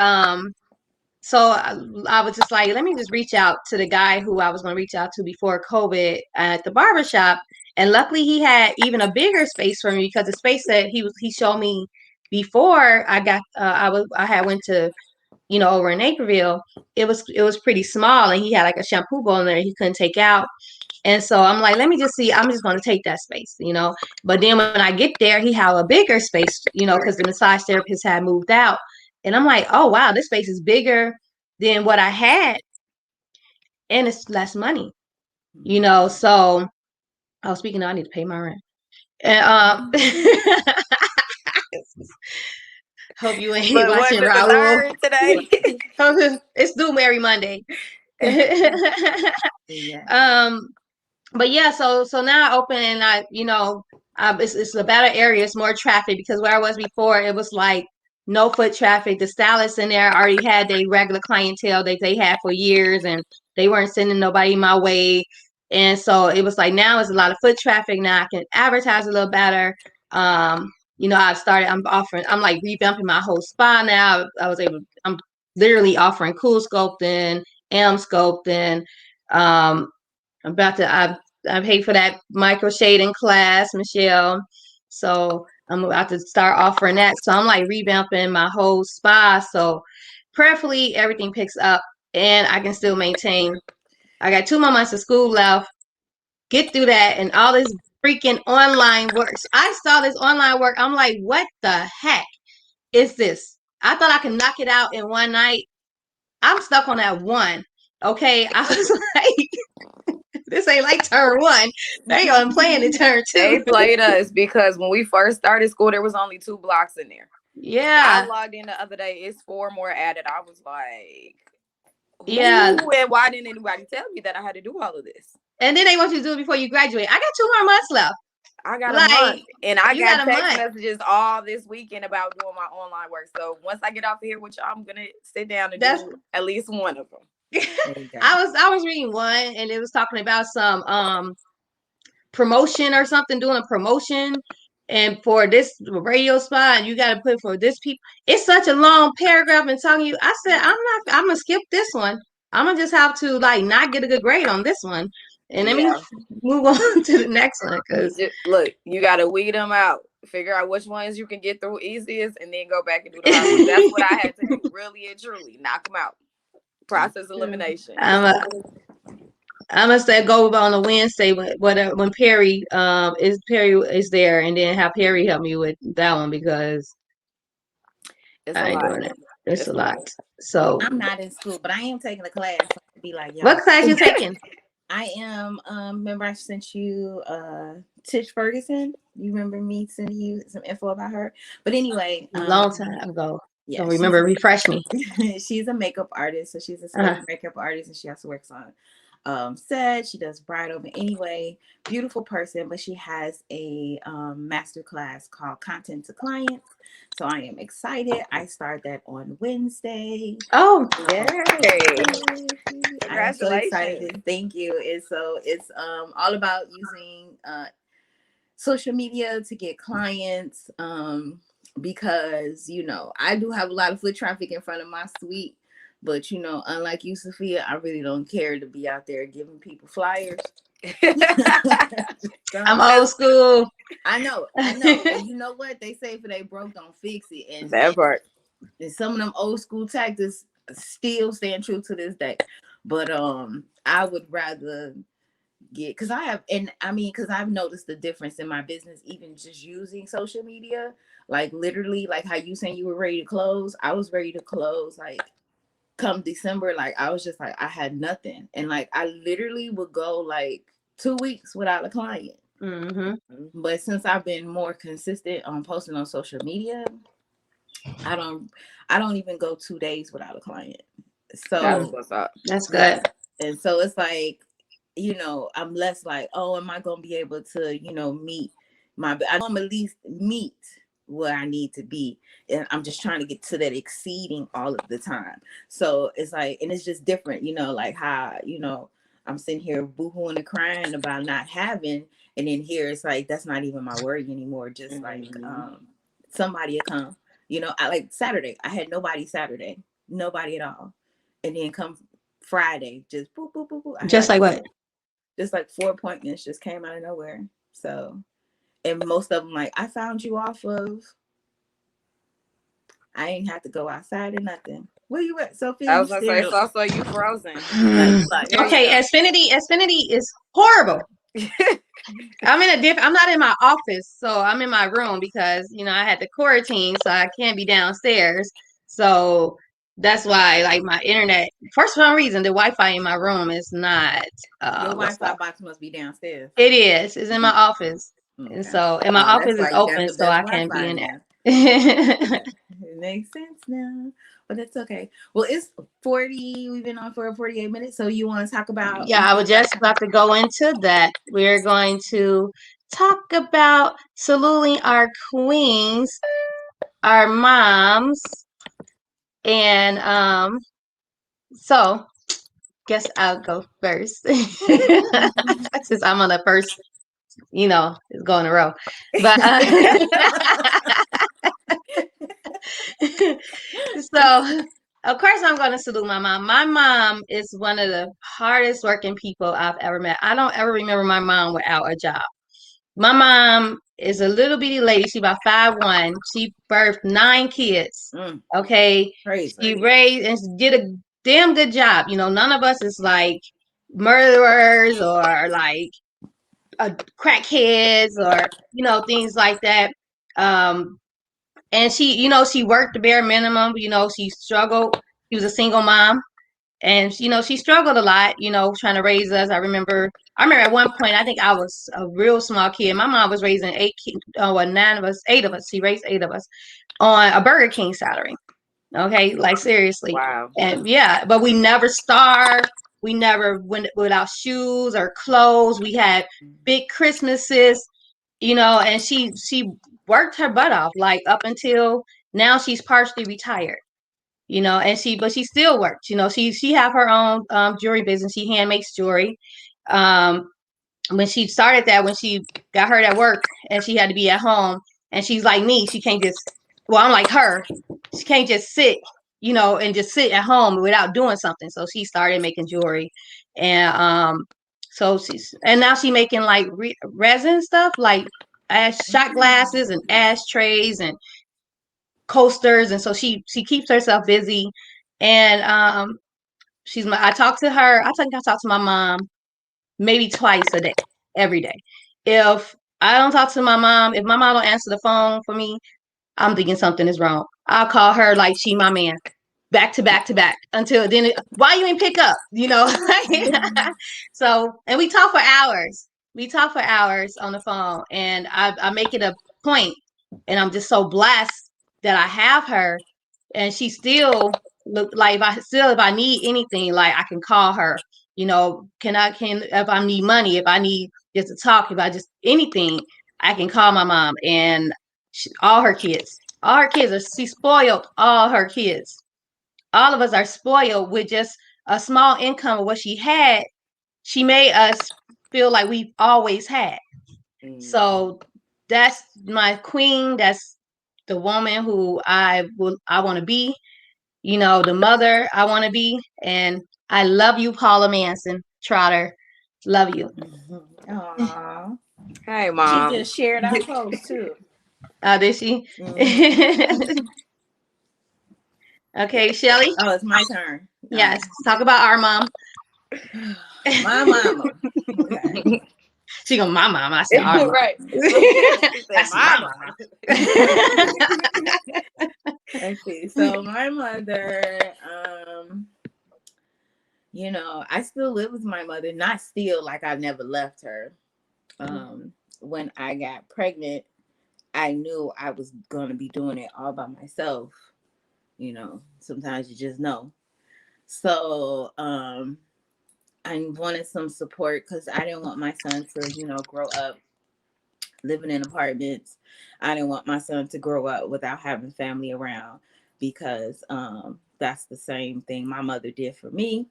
so I was just like, let me just reach out to the guy who I was going to reach out to before COVID at the barbershop. And luckily he had even a bigger space for me, because the space that he showed me before I got, I had went to, you know, over in Naperville, it was pretty small, and he had like a shampoo bowl in there he couldn't take out. And so I'm like, let me just see, I'm just going to take that space, you know. But then when I get there, he had a bigger space, you know, because the massage therapist had moved out. And I'm like, oh, wow, this space is bigger than what I had. And it's less money, you know. So, speaking of, I need to pay my rent. And hope you ain't watching Raul today. It's due every Monday. But yeah, so now I open, and I, you know, it's a better area. It's more traffic, because where I was before, it was like no foot traffic. The stylists in there already had their regular clientele that they had for years, and they weren't sending nobody my way. And so it was like, now it's a lot of foot traffic. Now I can advertise a little better. You know, I'm like revamping my whole spa now. I'm literally offering cool sculpting, sculpting. I'm about to, I paid for that micro shading class, Michelle. So I'm about to start offering that. So I'm like revamping my whole spa. So prayerfully everything picks up and I can still maintain. I got 2 more months of school left. Get through that and all this freaking online work. So I saw this online work. I'm like, what the heck is this? I thought I could knock it out in one night. I'm stuck on that one. Okay. I was like, this ain't like turn one. They on playing in turn two. They played us because when we first started school, there was only 2 blocks in there. Yeah. I logged in the other day. It's 4 more added. I was like, yeah. And why didn't anybody tell me that I had to do all of this? And then they want you to do it before you graduate. I got 2 more months left. I got a month, and I got text messages all this weekend about doing my online work. So once I get off of here with y'all, I'm gonna sit down and do at least one of them. I was reading one, and it was talking about some promotion or something, doing a promotion, and for this radio spot, you got to put for this people. It's such a long paragraph and telling you. I said I'm gonna skip this one. I'm gonna just have to like not get a good grade on this one, and let me Yeah. move on to the next one because Look, you gotta weed them out. Figure out which ones you can get through easiest, and then go back and do the hard ones. That's what I had to do, really and truly. Knock them out. Process elimination. I'm a I must say go on a Wednesday when Perry is there, and then have Perry help me with that one because It's a I ain't lot. doing it. It's a It's a lot. lot. So I'm not in school, but I am taking a class. So I'll be like, what y'all. class you taking? I am. Remember, I sent you Tish Ferguson. You remember me sending you some info about her? But anyway, Long time ago. yeah, Don't remember. Refresh me. she's a makeup artist, so she's a Uh-huh. celebrity makeup artist, and she also works on set. She does bridal, but anyway, beautiful person. But she has a master class called Content to Clients. So I am excited. I start that on Wednesday. Oh, Yay. I am so Congratulations. excited. Thank you. And so it's all about using social media to get clients because I do have a lot of foot traffic in front of my suite, but unlike you, Sophia, I really don't care to be out there giving people flyers. I'm old school. I know. And you know what they say, for they broke, don't fix it. That part. And some of them old school tactics still stand true to this day. But I would rather because because I've noticed the difference in my business, even just using social media. Like literally, like how you saying you were ready to close, I was ready to close like come December. Like I was just like, I had nothing, and like I literally would go like 2 weeks without a client. Mm-hmm. But since I've been more consistent on posting on social media, I don't even go 2 days without a client. That's So what's up. That's yeah. good. And so it's like, I'm less like, oh, am I going to be able to, meet I know I'm at least meet where I need to be. And I'm just trying to get to that exceeding all of the time. So it's like, and it's just different, like how, I'm sitting here boohooing and crying about not having. And then here it's like, that's not even my worry anymore. Just like, somebody will come, I like Saturday. I had nobody Saturday, nobody at all. And then come Friday, just boop, boop, boop, boop. I had Just like what? just like 4 appointments just came out of nowhere. So, and most of them like, I found you off of, I ain't have to go outside or nothing. Where you at, Sophia? I You was gonna say, still SoSo, you frozen. like, There you Okay, go. Xfinity is horrible. I'm not in my office, so I'm in my room because I had the quarantine, so I can't be downstairs. So that's why, like, my internet, for some reason, the Wi-Fi in my room is not. your What's Wi-Fi up? box must be downstairs. It is. It's in my office, and Okay. my Oh, that's office is why you got open, the so best I can't be Wi-Fi in then. there. It makes sense now. But that's okay. Well, it's 40. We've been on for 48 minutes. So you want to talk about? Yeah, I was just about to go into that. We're going to talk about saluting our queens, our moms, and so guess I'll go first. Since I'm on the first, it's going in a row. But so of course I'm going to salute my mom. My mom is one of the hardest working people I've ever met. I don't ever remember my mom without a job. My mom is a little bitty lady. She about 5'1". She birthed 9 kids. Okay. Crazy. She raised and did a damn good job. None of us is like murderers or like crackheads or, things like that. And she worked the bare minimum. She struggled. She was a single mom. And she struggled a lot, trying to raise us. I remember at one point, I think I was a real small kid. My mom was raising 8 kids, 9 of us, 8 of us. She raised 8 of us on a Burger King salary. Okay, like seriously. Wow. And yeah, but we never starved. We never went without shoes or clothes. We had big Christmases, and she worked her butt off like up until now. She's partially retired. And but she still works. She have her own jewelry business. She hand makes jewelry. When she started that, when she got hurt at work and she had to be at home, and she's like me, she can't just. Well, I'm like her. She can't just sit and just sit at home without doing something. So she started making jewelry, and now she making like resin stuff, like shot glasses and ashtrays and coasters, and so she keeps herself busy. And I talk to her. I think I talk to my mom maybe twice a day, every day. If I don't talk to my mom, if my mom don't answer the phone for me, I'm thinking something is wrong. I'll call her like she my man, back to back to back, until then. Why you ain't pick up? So, and we talk for hours. We talk for hours on the phone, and I make it a point, and I'm just so blessed that I have her, and she still look like if I need anything, like I can call her. Can if I need money, if I need just to talk, if I just anything, I can call my mom. And all her kids. She spoiled all her kids. All of us are spoiled with just a small income of what she had. She made us feel like we've always had. So that's my queen. That's the woman who I want to be. The mother I want to be. And I love you, Paula Manson Trotter. Love you. Aww. Hey, Mom. She just shared our post too. Did she? Okay, Shelly. Oh, it's my turn. Yes. Talk about our mom. My mama. Okay. She go, my mama. I said, our mom. Right. That's my mama. Let's see. So my mother, I still live with my mother. Not still, like I never left her. When I got pregnant, I knew I was going to be doing it all by myself. Sometimes you just know. So I wanted some support because I didn't want my son to, grow up living in apartments. I didn't want my son to grow up without having family around, because that's the same thing my mother did for me.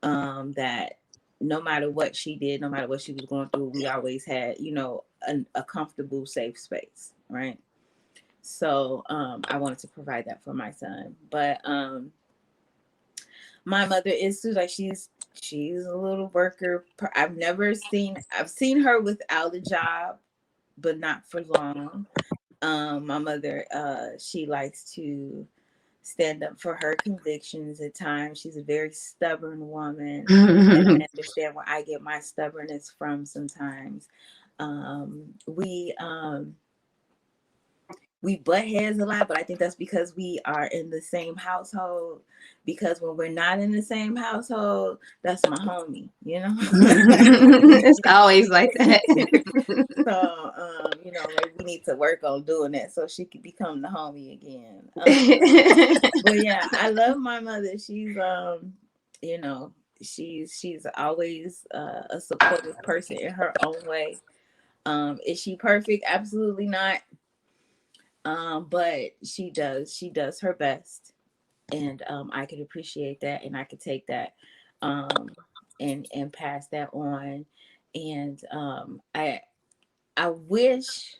That no matter what she did, no matter what she was going through, we always had, a comfortable, safe space, right? So I wanted to provide that for my son. But my mother is like she's a little worker. I've seen her without a job, but not for long. My mother, she likes to stand up for her convictions at times. She's a very stubborn woman, and I understand where I get my stubbornness from sometimes. We butt heads a lot, but I think that's because we are in the same household. Because when we're not in the same household, that's my homie, It's always like that. So, like we need to work on doing that so she could become the homie again. But yeah, I love my mother. She's, she's always a supportive person in her own way. Is she perfect? Absolutely not. But she does her best, and I could appreciate that, and I could take that, and pass that on. And I wish,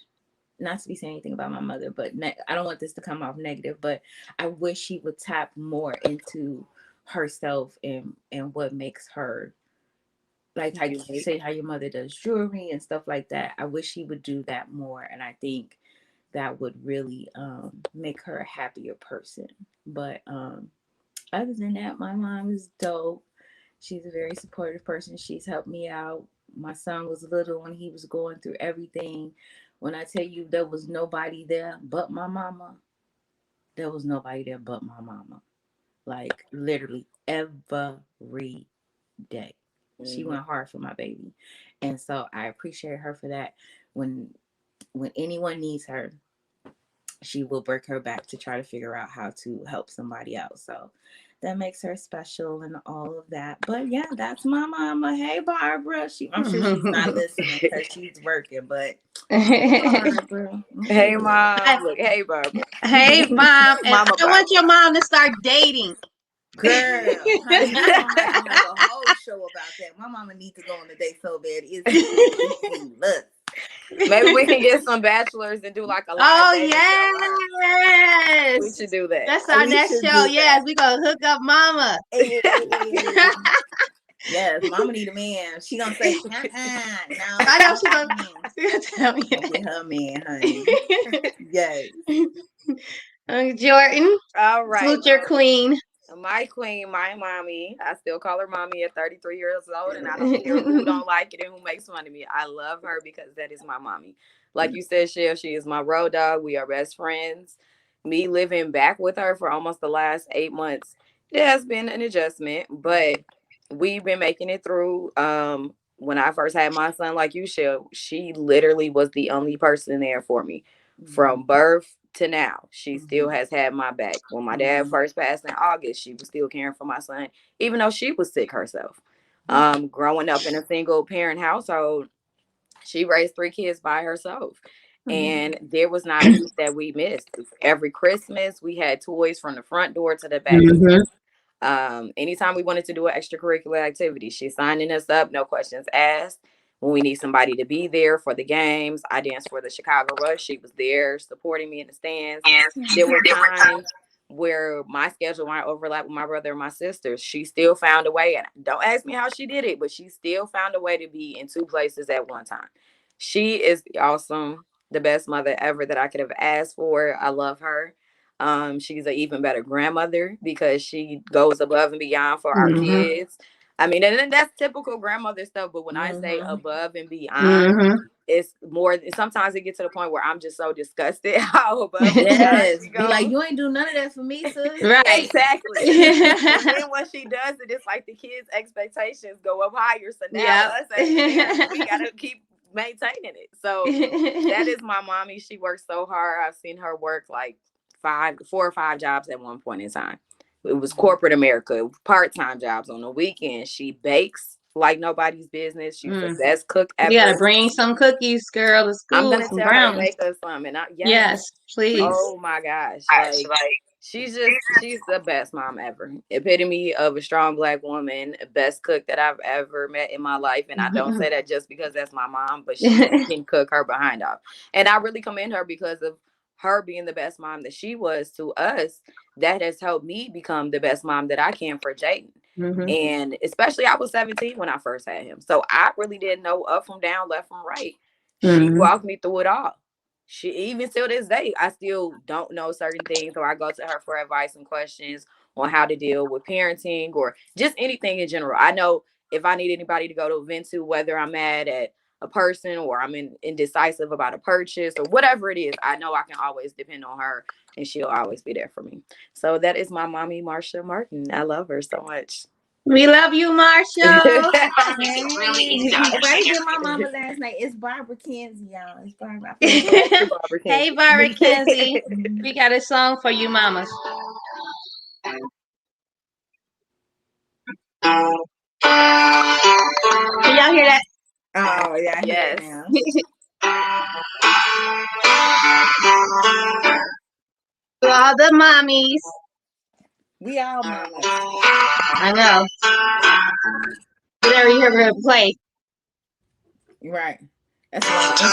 not to be saying anything about my mother, but I don't want this to come off negative, but I wish she would tap more into herself and what makes her, like how you say how your mother does jewelry and stuff like that. I wish she would do that more, and I think that would really make her a happier person. But other than that, my mom is dope. She's a very supportive person. She's helped me out. My son was little when he was going through everything. When I tell you there was nobody there but my mama, there was nobody there but my mama. Like literally every day. She went hard for my baby. And so I appreciate her for that. When anyone needs her, she will break her back to try to figure out how to help somebody else. So that makes her special and all of that. But yeah, that's my mama. Hey, Barbara. I'm sure she's not listening because she's working. But hey, Barbara. Hey, Mom. Look, hey, Barbara. Hey, Mom. Mama I want your mom to start dating. Girl, honey, my mama has to have a whole show about that. My mama needs to go on a date so bad. It's look. Maybe we can get some bachelors and do like a live Oh dating show. yes, We should do that. that's our We next should show. do Yes, that. we gonna hook up Mama. Yes, Mama need a man. She gonna say, no. I know she gonna tell me. Get her man, honey. Yes. Jordan, All right. salute your queen. My queen, my mommy. I still call her mommy at 33 years old, and I don't care who don't like it and who makes fun of me. I love her because that is my mommy. Like you said, Shell, she is my road dog. We are best friends. Me living back with her for almost the last 8 months, it has been an adjustment, but we've been making it through. When I first had my son, like you, Shell, she literally was the only person there for me from birth to now. She still has had my back. When my dad first passed in August, she was still caring for my son, even though she was sick herself. Growing up in a single parent household, she raised 3 kids by herself. And there was not a week that we missed. Every Christmas, we had toys from the front door to the back door. Anytime we wanted to do an extracurricular activity, she's signing us up, no questions asked. When we need somebody to be there for the games, I danced for the Chicago Rush. She was there supporting me in the stands. There were times where my schedule might overlap with my brother and my sister. She still found a way, and don't ask me how she did it, but she still found a way to be in 2 places at one time. She is awesome, the best mother ever that I could have asked for. I love her. She's an even better grandmother because she goes above and beyond for our kids. I mean, and that's typical grandmother stuff. But when I say above and beyond, it's more. Sometimes it gets to the point where I'm just so disgusted how above and beyond she Be goes. like, you ain't do none of that for me, sis. Right. Exactly. And then when she does it, it's like the kids' expectations go up higher. So now us as parents, we gotta keep maintaining it. So that is my mommy. She works so hard. I've seen her work like 4 or 5 jobs at one point in time. It was corporate America, part-time jobs on the weekend. She bakes like nobody's business. She's the best cook ever. You gotta bring some cookies, girl, to school. I'm gonna some tell brownies. her to make us some. And yes, please. Oh my gosh. Like she's the best mom ever. Epitome of a strong Black woman, best cook that I've ever met in my life. And I don't say that just because that's my mom, but she can cook her behind off. And I really commend her because of her being the best mom that she was to us. That has helped me become the best mom that I can for Jaden. And especially I was 17 when I first had him. So I really didn't know up from down, left from right. She walked me through it all. She even till this day, I still don't know certain things, or I go to her for advice and questions on how to deal with parenting or just anything in general. I know if I need anybody to go to vent to, whether I'm mad at a person or I'm indecisive about a purchase or whatever it is, I know I can always depend on her and she'll always be there for me. So that is my mommy, Marsha Martin. I love her so much. We love you, Marsha. Everybody did my mama last night. It's Barbara Kenzie, y'all. It's Barbara. Hey, Barbara Kenzie. We got a song for you, mamas. Can y'all hear that? Oh, yeah. Yes. To all the mommies. We all mamas. I know. Whatever you ever play. Right. That's my intro.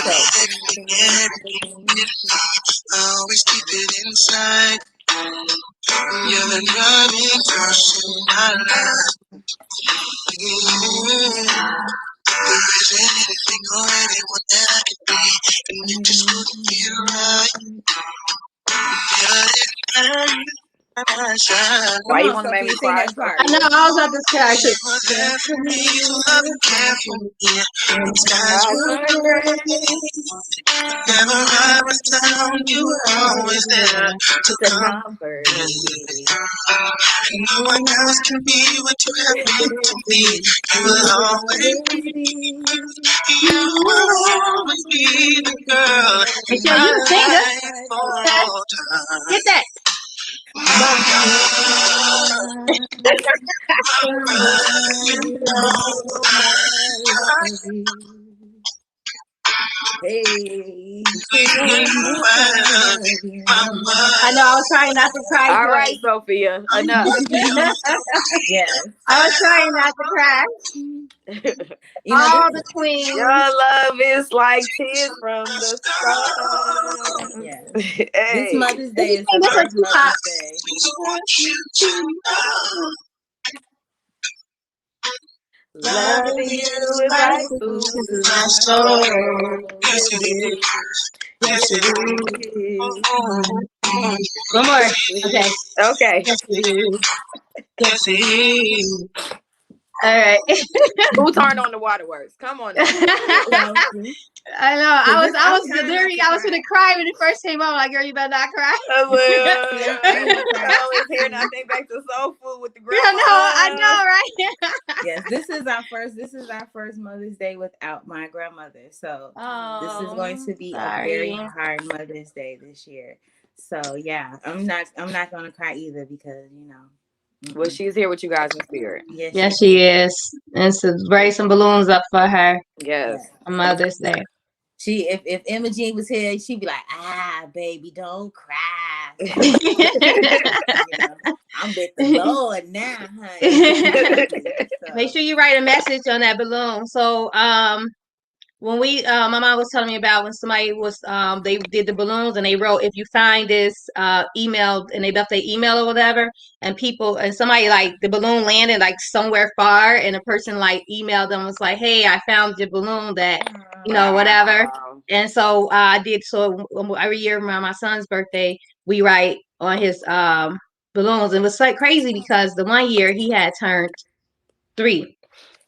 Always keep it inside. You're the driving force in my life. There isn't anything or anyone that I could be, and it just wouldn't feel right. Why you want to make me cry? That part. I know, I was about to cry too. Never I was down, you were always there to comfort me. No one else can be what you have meant to be. You will always be. You will always be the girl in my life for all time. Get that. Hey, I know, I was trying not to cry. All right, Sophia, enough. yes. I was trying not to cry. You know, All this the queens. Your love is like tears from the stars. yeah. This Hey. Mother's Day is the This first is Tupac. Mother's Day. Just want you to know. Loving you is like food to My my soul. soul. Yes, Yes, it it is. is. Yes, Yes, it it is. is. One more. Okay. Okay. Yes, it is. Yes, it is. All right. Who turned on the waterworks? Come on now. Yeah, see? I know. I was I'm trying not to gonna cry. cry when it first came out. Like, girl, you better not cry. See, I ain't gonna cry. I always hearing I think back to soul food with the grandma. I know, right? Yes, this is our first Mother's Day without my grandmother. So this is going to be a very sorry. hard Mother's Day this year. So yeah, I'm not gonna cry either because you know. Well, she's here with you guys in spirit. Yes, Yes, she is. And so raise some balloons up for her Yes. on Mother's Day. She if Emma Jean was here, she'd be like, baby, don't cry. So, you know, I'm with the Lord now, honey. Make sure you write a message on that balloon. So when we my mom was telling me about when somebody was they did the balloons and they wrote, if you find this email, and they left their email or whatever, and people and somebody like the balloon landed like somewhere far, and a person like emailed them, was like, hey, I found your balloon that whatever. Wow. And so I did. So every year around my son's birthday, we write on his balloons. And it was like crazy because the one year he had turned 3,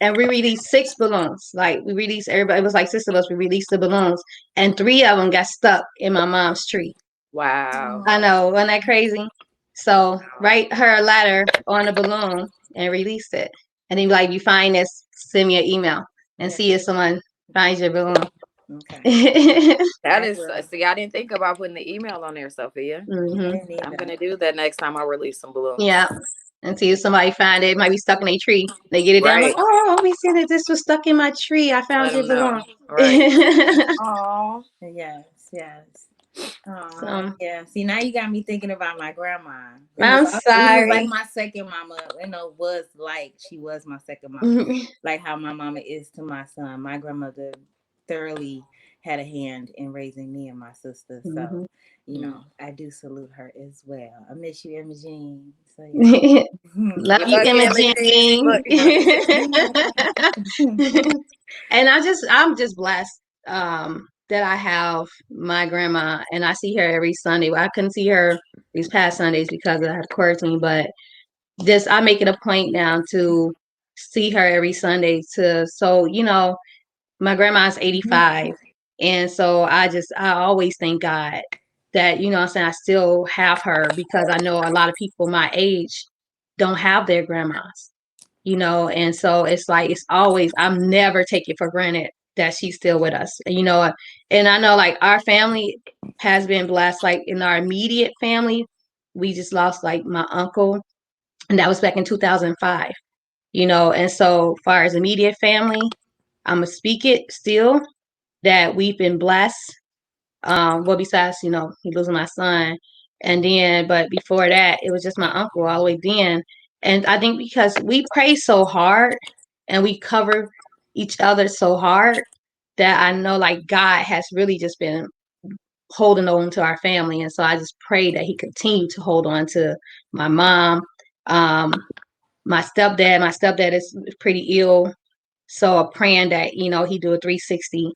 and we released 6 balloons. Like we released everybody. It was like 6 of us. We released the balloons, and 3 of them got stuck in my mom's tree. Wow. I know, wasn't that crazy? So write her a letter on a balloon and release it, and then like, you find this, send me an email and see if someone finds your balloon. Okay. That is, see, I didn't think about putting the email on there, Sophia. Mm-hmm. I'm gonna do that next time I release some balloons. Yeah. And see if somebody find it. It might be stuck in a tree. They get it down. Like, oh, we see that this was stuck in my tree. I found your balloon. Right. Oh. Yes. So, Yeah. See, now you got me thinking about my grandma. I'm It was sorry. like my second mama. Was like she was my second mama. Like how my mama is to my son. My grandmother thoroughly had a hand in raising me and my sister. So, you know, I do salute her as well. I miss you, Emma Jean. So, yeah. Love you, Imogen. And I'm just blessed that I have my grandma, and I see her every Sunday. Well, I couldn't see her these past Sundays because I had quarantine, but I make it a point now to see her every Sunday. So my grandma's 85, and so I always thank God that I'm saying I still have her, because I know a lot of people my age don't have their grandmas. And so it's like, it's always, I'm never taking for granted that she's still with us. And I know like our family has been blessed. Like in our immediate family, we just lost like my uncle, and that was back in 2005. And so far as immediate family, I'm gonna speak it still that we've been blessed. Well, besides, he losing my son. And then, but before that, it was just my uncle all the way then. And I think because we pray so hard and we cover each other so hard, that I know like God has really just been holding on to our family. And so I just pray that he continue to hold on to my mom, my stepdad. My stepdad is pretty ill. So I'm praying that, he do a 360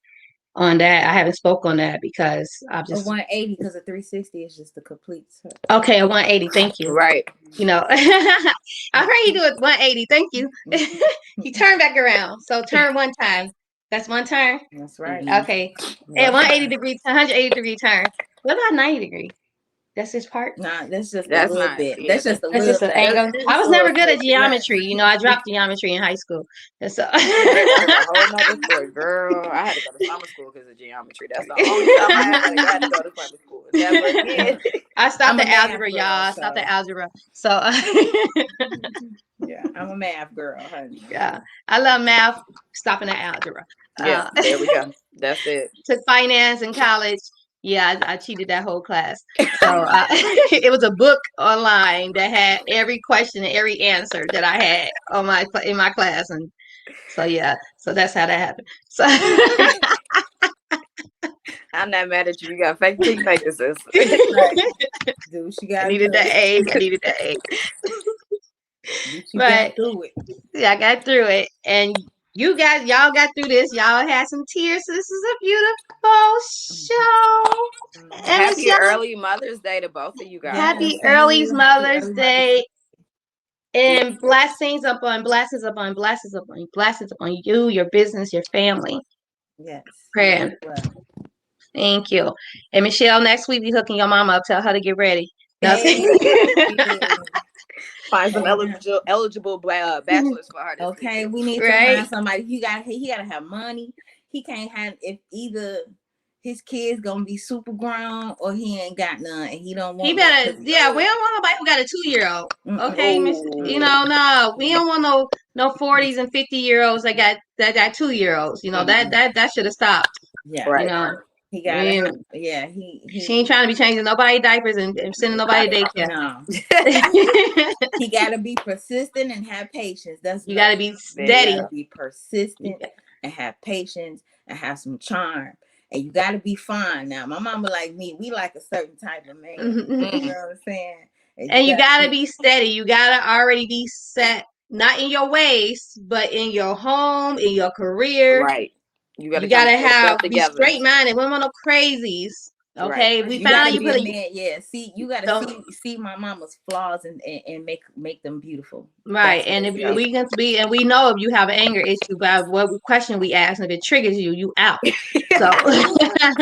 on that. I haven't spoke on that because I've just a 180, because a 360 is just the complete. Okay, a 180. Thank you. Right. I heard you do it 180. Thank you. You turn back around. So turn one time. That's one turn. That's right. Okay. And 180 degree, 180 degree turn. What about 90 degree? That's his part. Nah, that's just That's a little not, bit. yeah, That's just a That's little just an bit. angle. I was never good at geometry. I dropped geometry in high school. And so that's a whole nother story, girl. I had to go to summer school because of geometry. That's the only time I had to go to summer school. Never again. I stopped I'm a at math algebra, girl, y'all. I so- stopped at algebra. So Yeah, I'm a math girl, honey. yeah, I love math. Stopping at algebra. Yeah, there we go. That's it. Took finance in college. Yeah, I cheated that whole class. So it was a book online that had every question and every answer that I had in my class, and So yeah, so that's how that happened. So I'm not mad at you. You got fake teeth, make this. Right. Do what she I gotta needed do. that egg. I needed that egg. At least you got But through it. yeah, I got through it, and y'all got through this. Y'all had some tears. So this is a beautiful show. And Miss Happy Young, early Mother's Day to both of you guys. Yeah, happy same to early you. Happy Mother's early Mother's Day, Day. and blessings upon blessings upon blessings upon blessings upon you, your business, your family. Yes. Prayer. Well. Thank you. And Michelle, next week we hooking your mama up. Tell her to get ready. No, Hey. Find some Amen. eligible bachelors for her this Okay, weekend. we need to right? find somebody. He gotta have money. He can't have if either his kid's gonna be super grown or he ain't got none and he don't He want none. better, yeah. We don't want nobody who got a 2-year-old. Okay, Miss. You Oh. know, no, we don't want no 40s and 50-year-olds that got 2-year-olds. You know that should have stopped. Yeah. You Right. know, He gotta we, have yeah, she ain't trying to be changing nobody diapers and sending nobody to daycare. no. He gotta be persistent and have patience. That's You another gotta be thing. You steady. gotta be persistent and have patience and have some charm. And you gotta be fine. Now, my mama like me, we like a certain type of man. You know what I'm saying? And you gotta be steady. You gotta already be set, not in your ways, but in your home, in your career. Right. You You gotta kind gotta of be together. straight minded. We don't want no crazies. Okay, Right. we You found gotta you be put a man. Yeah, see, you gotta see my mama's flaws and make them beautiful. right. That's And what if it is. we can be, and we know if you have an anger issue by what question we ask, and if it triggers you, you out. So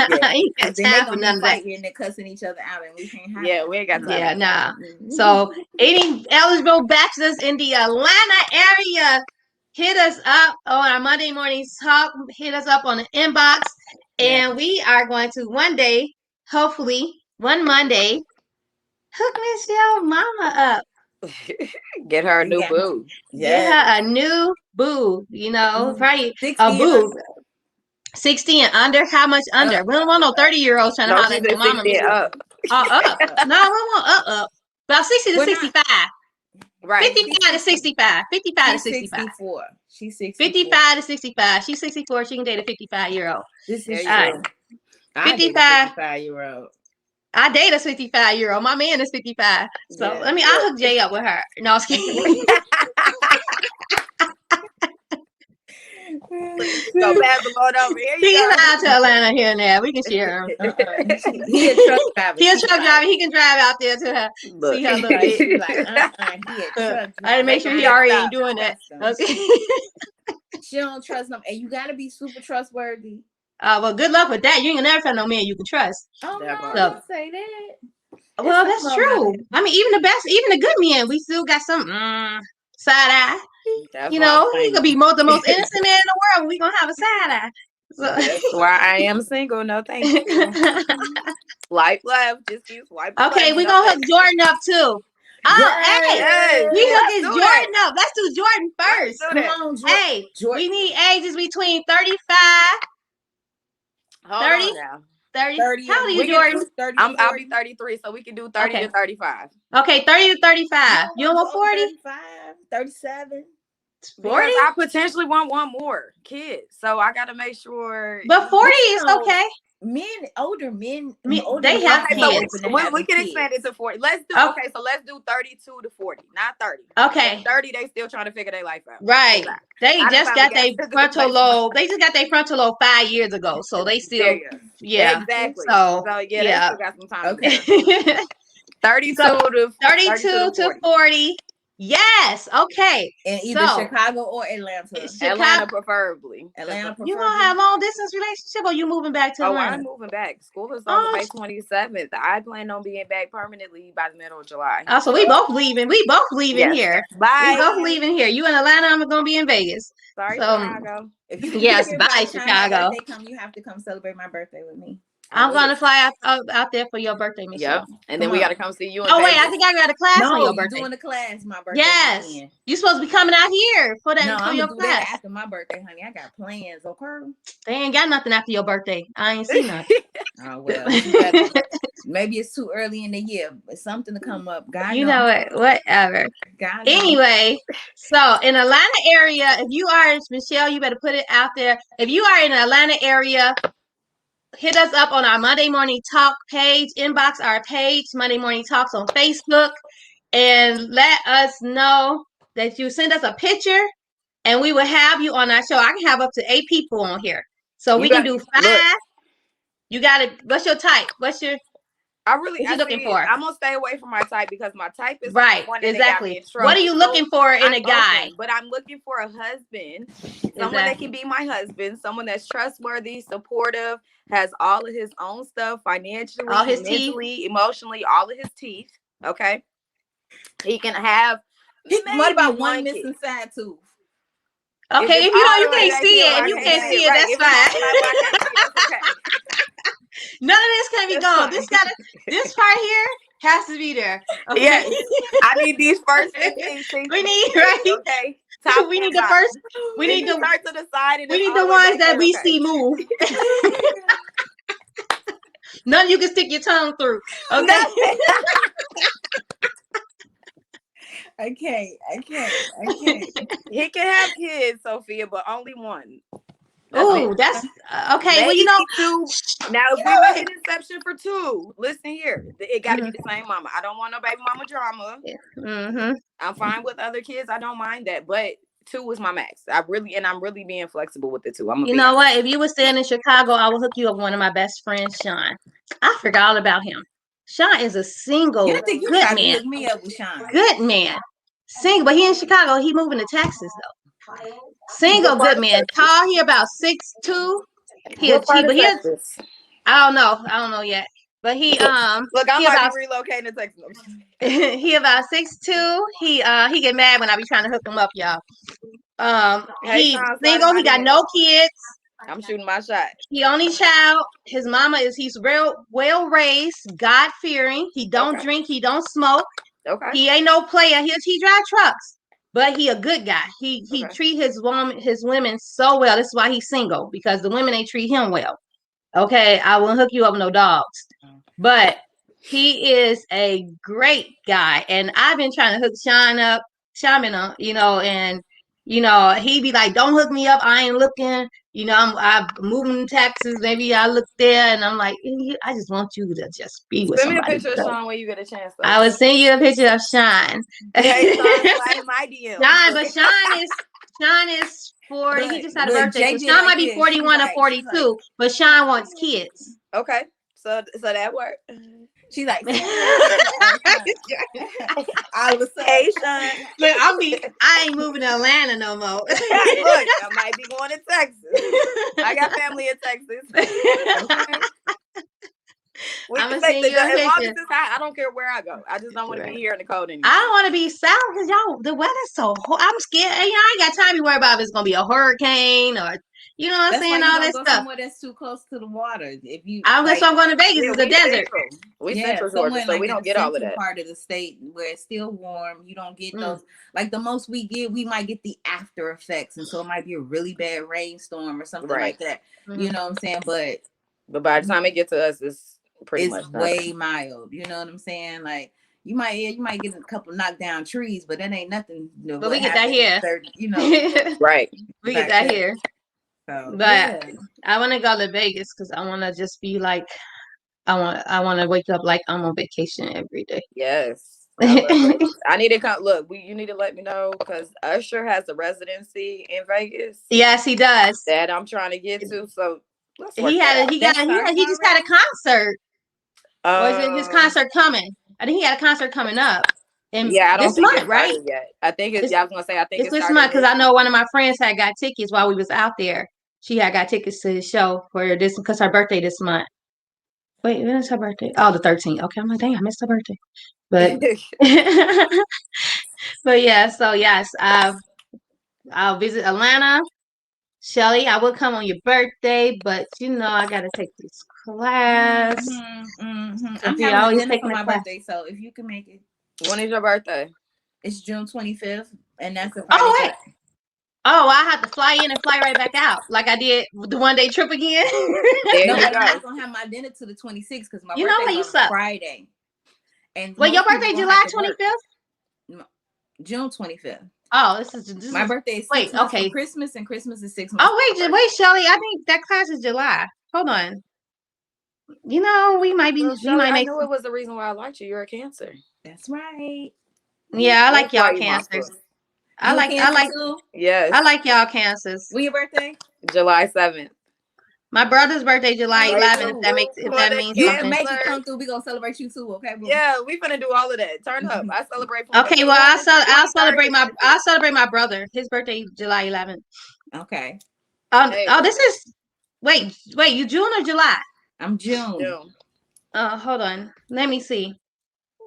Yeah, you got because then they're time for gonna be none of that. fighting and they're cussing each other out, and we can't have Yeah, that. we ain't got time. Yeah, nah. Mhm. So any eligible bachelors in the Atlanta area, hit us up on our Monday morning talk. Hit us up on the inbox, Yeah. and we are going to one day, hopefully, one Monday, hook Miss Yo mama up. Get her a new Yeah. boo. Get Yes. her a new boo. You know, right? 60 A and boo. 60 and under. How much under? up. We don't want no 30-year-olds trying to No, holler she at your said mama. 60 and up. Up. No, we want up. About 60 to We're not. 65. Right. 55 to 65. 55 to She's 65. 64. She's 64. 55 to 65. She's 64. She can date a 55-year-old. This There is you All right. go. I did a 55. 55-year-old. I date a 55-year-old. My man is 55. So Yeah. I'll hook Jay up with her. No, I was kidding. Go pass the load over. Here you He can go. fly out to Atlanta here and there. We can share him. He a truck driver. He a She truck like, driver. He can drive out there to her. Look. See her a little right. bit. She like, he a truck I had to make sure driver. he already ain't doing that. Trust him. Okay. She don't trust them, and you gotta be super trustworthy. Well, good luck with that. You ain't gonna never find no man you can trust. Oh That no, part. So, don't say that. well, that's true. I mean, even the good men, we still got some side eye. That's You why I'm know, he could be single. the most innocent man in the world. We gonna have a side eye. That's why I am single. No, thank you. Swipe left. Just keep swiping Okay, left. we No, gonna hook thank you. Jordan up too. Oh, hey, Yes. we Yes. hooking Let's do that. Jordan up. Let's do Jordan Let's first. do Come that. on, Jordan. Hey, Jordan. we need ages between 35, Hold 30, on now. 30. 30 How old are you, We can Jordan? do. 30 I'll be 33, so we can do 30 Okay. to 35. Okay, 30 to 35. You don't want 40? 35, 37. 40? Because I potentially want one more kid, so I got to make sure. But 40 is okay. Men, older men, They have Okay, kids. so we can expand it to 40. Let's do so let's do 32 to 40, not 30. Okay. At 30, they still trying to figure their life out. Right. They just got their frontal place. lobe. They just got their frontal lobe 5 years ago. So they still Exactly. So yeah, they still got some time. Okay. 32 so, to 32 to 40. Yes. Okay. In either Chicago or Atlanta. Atlanta preferably. Atlanta You preferably. gonna have long distance relationship or you moving back to Atlanta? I'm moving back. School is over May 27th. I plan on being back permanently by the middle of July. Oh, so we both leaving. We both leaving here. Bye. We both leaving here. You in Atlanta, I'm gonna be in Vegas. Sorry, so, Chicago. If you yes, here bye, by the time my Chicago. birthday come, you have to come celebrate my birthday with me. I'm gonna fly out there for your birthday, Michelle. Yep. And then we got to come see you in Oh wait, Vegas. I think I got a class on No, your you're birthday. doing a class my birthday Yes, weekend. you supposed to be coming out here for that No, for I'm your gonna do class. that after my birthday, honey. I got plans, okay? They ain't got nothing after your birthday. I ain't seen nothing. Oh well, you better. Maybe it's too early in the year, but something to come up. God You knows. know what? Whatever. God knows. Anyway, so in Atlanta area, if you are Michelle, you better put it out there. If you are in the Atlanta area, hit us up on our Monday Morning Talk page, inbox our page, Monday Morning Talks on Facebook, and let us know that you send us a picture, and we will have you on our show. I can have up to 8 people on here, so we can do 5. Look, you got to. What's your type? What you looking for? I'm gonna stay away from my type because my type is right. one that got me in trouble. What are you looking for in a guy? Open, but I'm looking for a husband, someone that can be my husband, someone that's trustworthy, supportive, has all of his own stuff financially, all his mentally, teeth. Emotionally, all of his teeth. Okay, he can have. What about one missing side tooth? Okay, if you can't see it, if you can't see it, that's fine. That's okay. None of this can be gone. This part here has to be there. Okay. Yes. I need these first 15 things. We need okay. Top we need the first. We need the start to the side. We need the ones that we see move. None you can stick your tongue through. Okay. Okay. He can have kids, Sophia, but only one. Oh, that's okay. Maybe well, two. Now, if we make an exception for 2, listen here. It got to be the same mama. I don't want no baby mama drama. Mm-hmm. I'm fine with other kids. I don't mind that, but 2 is my max. I'm really being flexible with the 2. You know what? If you were staying in Chicago, I will hook you up with one of my best friends, Sean. I forgot all about him. Sean is a single you think you good tried man. To hook me up with Sean. Good man. Single, but he in Chicago. He moving to Texas though. Single good man. Tall. He about 6'2". But I don't know yet. But he look, I might be relocating to Texas. he about 6'2". He get mad when I be trying to hook him up, y'all. He single. He got no kids. I'm shooting my shot. He only child. His mama he's real well raised, God fearing. He don't drink. He don't smoke. Okay. He ain't no player. He drive trucks, but he a good guy. He treat his women so well. That's why he's single, because the women ain't treat him well. Okay, I won't hook you up with no dogs, but he is a great guy, and I've been trying to hook Sean up, and he be like, "Don't hook me up. I ain't looking. I'm moving to Texas. Maybe I look there," and I'm like, "I just want you to just be with somebody." Send me a picture of Sean when you get a chance. I would send you a picture of Sean. Hey, Sean, slide my DM. Sean is 40. He just had a birthday. So Sean might be 41 or 42, but Sean wants kids. Okay, so that worked. She's like, I was hey, Sean. Look, I ain't moving to Atlanta no more. Look, I might be going to Texas. I got family in Texas. Okay. I'm gonna send you a picture. As long as it's hot, I don't care where I go. I just don't want to be here in the cold anymore. I don't want to be south because the weather's so hot. I'm scared. I ain't got time to worry about if it's gonna be a hurricane or you know what I'm saying, all that stuff. Somewhere that's too close to the water. I'm going to Vegas. It's a desert. We central Georgia, so we don't get all of that. Part of the state where it's still warm. You don't get those. Like the most we might get the after effects, and so it might be a really bad rainstorm or something like that. Mm-hmm. You know what I'm saying? But by the time it gets to us, it's pretty much way mild. You know what I'm saying? Like you might get a couple knocked down trees, but that ain't nothing. But we get that here. Right. We get that here. So, but I want to go to Vegas because I want to just be like, I want to wake up like I'm on vacation every day. Yes. I need to come. Look, you need to let me know because Usher has a residency in Vegas. Yes, he does. That I'm trying to get to. So he just had a concert. Or is it his concert coming? I think he had a concert coming up. I don't this think month, right? Yet. I think it's. I was gonna say. I think it's this month because I know one of my friends had got tickets while we was out there. She had got tickets to the show for this because her birthday this month. Wait, when is her birthday? Oh, the 13th. Okay, I'm like, dang, I missed her birthday. But but yeah. So yes, I'll visit Atlanta. Shelly, I will come on your birthday, but I gotta take this class. I'm Sophia, having I a always dinner take for my my class. birthday, so if you can make it, When is your birthday? it's June 25th, and that's a Friday. Oh wait. Oh, I have to fly in and fly right back out, like I did the 1-day trip again. There No, you but I'm go. not gonna have my dinner till the 26th because my You know birthday's what? You on a suck. Friday, and Well, your most people birthday gonna July have to work. 25th. June 25th. Oh, this is My birthday is wait. 6 months from Okay. Christmas, and Christmas is 6 months. Oh wait, Shelly. I think that class is July. Hold on. We might be. Well, We Shelly, might I make. knew it was the reason why I liked you. You're a Cancer. That's right. Yeah, I like That's why y'all you my cancers. foot. I You a like. I Cancer like. too? Yes. I like y'all cancers. When your birthday? July 7th. My brother's birthday July Oh, 11th. cool. If that means You can something. make it come through. We gonna celebrate you too, okay, boo? Yeah, we finna do all of that. Turn up. I celebrate from Okay, the well, 7th, I'll 23rd, and I'll 25th. celebrate my brother. His birthday July 11th. Okay. Hey, This is wait. You June or July? I'm June. June. Hold on. Let me see.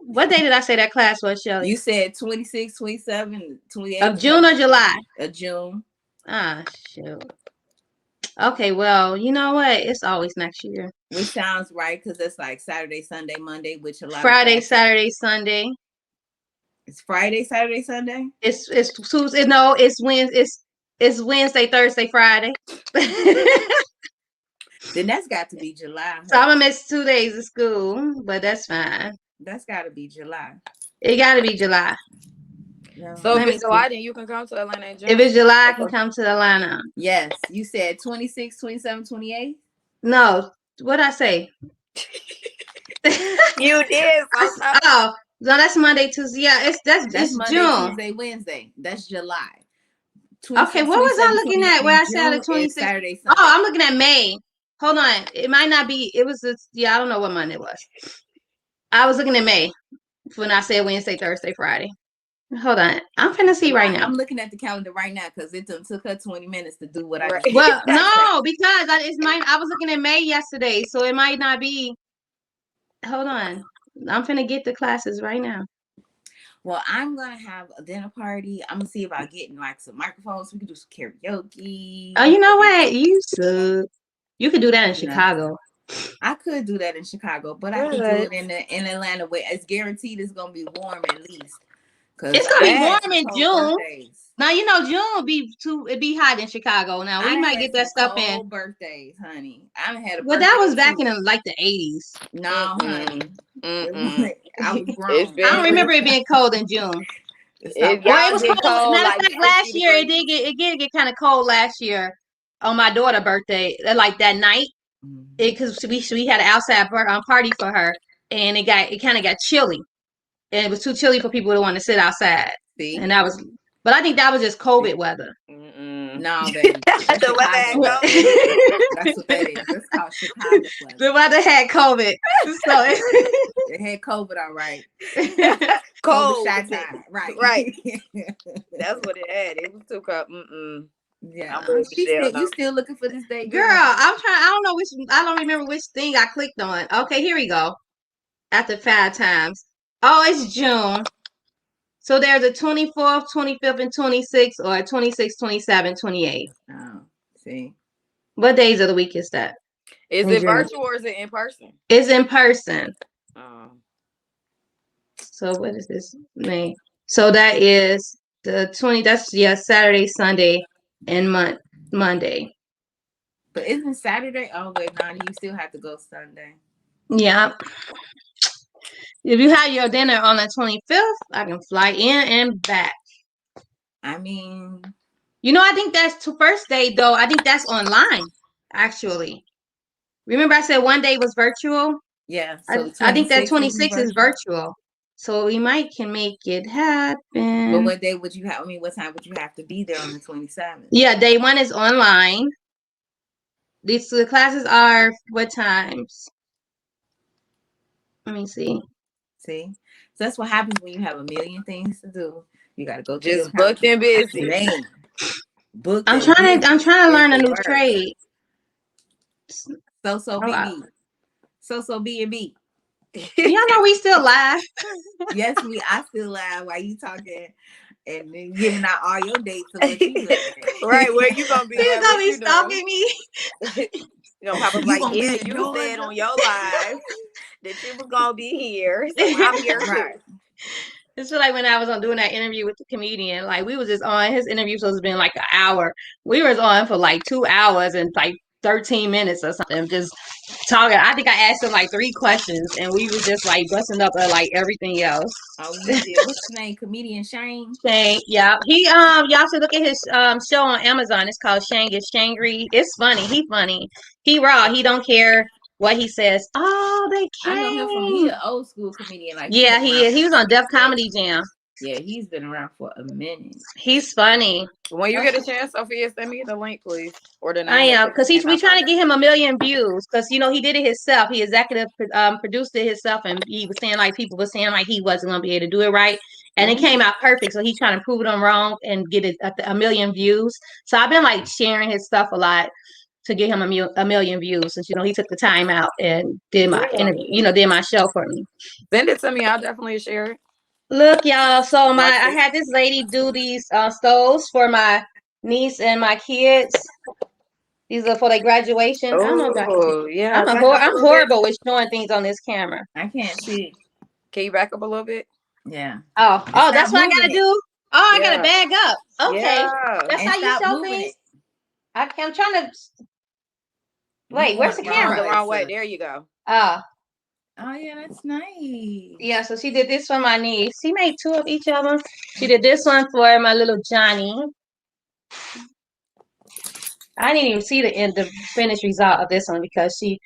What day did I say that class was, Shelly? You said 26, 27, 28. Of June or July? June. Ah, shoot. Okay, well, you know what? It's always next year. Which sounds right because it's like Saturday, Sunday, Monday, which a lot Friday, of Saturday, Sunday. It's Friday, Saturday, Sunday. It's Tuesday. No, it's Wednesday. It's Wednesday, Thursday, Friday. Then that's got to be July. So I'm gonna miss 2 days of school, but that's fine. That's got to be July. It got to be July. No. So if Let me it's July, see. then you can come to Atlanta in June. If it's July, I can come to Atlanta. Yes, you said 26, 27, 28. No, what I say? You did. Oh, no, that's Monday, Tuesday. Yeah, That's it's Monday, June. Tuesday, Wednesday. That's July. Okay, what was I looking at where I said the 26th? Saturday, Sunday. Oh, I'm looking at May. Hold on. It might not be. It was I don't know what month it was. I was looking at May when I said Wednesday, Thursday, Friday. Hold on. I'm finna see right now. I'm looking at the calendar right now because it took her 20 minutes to do what I Right. just Well, no, because I was looking at May yesterday, so it might not be. Hold on. I'm finna get the classes right now. Well, I'm gonna have a dinner party. I'm gonna see if I get like some microphones. We can do some karaoke. Oh, you know what? You suck. You could do that in Chicago. I could do that in Chicago, but I could do it in Atlanta where it's guaranteed it's gonna be warm at least. It's gonna be warm in June. Now June it'd be hot in Chicago. Now we might get that stuff in. Cold birthdays, honey. I had a Well, that was back in like the 80s. No, honey. I was grown. I don't remember it being cold in June. It was cold. Matter of fact, last year it did get kind of cold last year on my daughter's birthday, like that night. Because we had an outside party for her, and it kind of got chilly, and it was too chilly for people to want to sit outside. See, and but I think that was just COVID weather. No, baby. That's the weather had COVID. That's what that is. That's called Chicago weather. The weather had COVID. So it had COVID, all right. Cold shot time. Right. Right. That's what it had. It was too cold. Yeah. You still looking for this day, girl? I'm trying. I don't remember which thing I clicked on. Okay, here we go. After 5 times. Oh, it's June. So there's a 24th, 25th, and 26th, or 26, 27, 28. Oh, see. What days of the week is that? Is it virtual or is it in person? It's in person. So what is this? May. So that is the 20. That's Saturday, Sunday, and Monday. But isn't Saturday? Oh wait, no, you still have to go Sunday. Yeah. If you have your dinner on the 25th, I can fly in and back. I mean, I think that's first day though. I think that's online, actually. Remember I said one day was virtual? Yeah. So I think that 26 is virtual. So we can make it happen. But what day would you have? I mean, what time would you have to be there on the 27th? Yeah, day 1 is online. The classes are what times? Let me see. See? So that's what happens when you have a million things to do. You got to go just booked and busy. Man. I'm trying to learn a new trade. SoSo BB. SoSo B&B. Y'all know we still live. Yes, I still live while you talking. and then giving out all your dates of what you living at. Right, where you gonna be He's at? gonna What be you doing? stalking me. You gonna pop up You like, gonna be yeah, in you said Georgia? on your live that you was gonna be here, so I'm here Right. too. It's like when I was on doing that interview with the comedian, like we was just on his interview supposed to been like an hour. We was on for like 2 hours and like 13 minutes or something, just talking. I think I asked him like 3 questions and we was just like busting up at like everything else. Oh, you did. What's his name? Comedian Shane. Shane, yeah. He y'all should look at his show on Amazon. It's called Shang is Shangri. It's funny. He funny. He raw. He don't care what he says. Oh, they I know him from he came. an old school comedian. Like he Yeah, been he around is. He for was on Def yeah, Comedy Jam. yeah, he's been around for a minute. He's funny. When you get a chance, Sophia, send me the link, please, or the I name of am it, because and we I'll trying find to it. get him 1 million views because he did it himself. He executive produced it himself, and he was saying like people were saying like he wasn't gonna be able to do it right, and it came out perfect. So he's trying to prove them wrong and get it at 1 million views. So I've been like sharing his stuff a lot to get him 1 million views since he took the time out and did my Yeah. interview, did my show for me. Send it to me. I'll definitely share it. Look, y'all. So I Watch this. had this lady do these stoves for my niece and my kids. These are for their graduation. I don't know if I can. Oh, yeah. Back up a I'm little bit. horrible with showing things on this camera. I can't see. Can you back up a little bit? Yeah. Oh, And stop that's what I moving gotta it. do. Oh, I gotta Yeah. bag up. Okay, Yeah. that's And how you stop show moving things. it. I'm trying to You wait. Where's going the the You're wrong going the camera? way, wrong way. sis. There you go. Oh, Oh yeah, that's nice. yeah. So she did this for my niece. She made 2 of each of them. She did this one for my little Johnny. I didn't even see the finished result of this one because she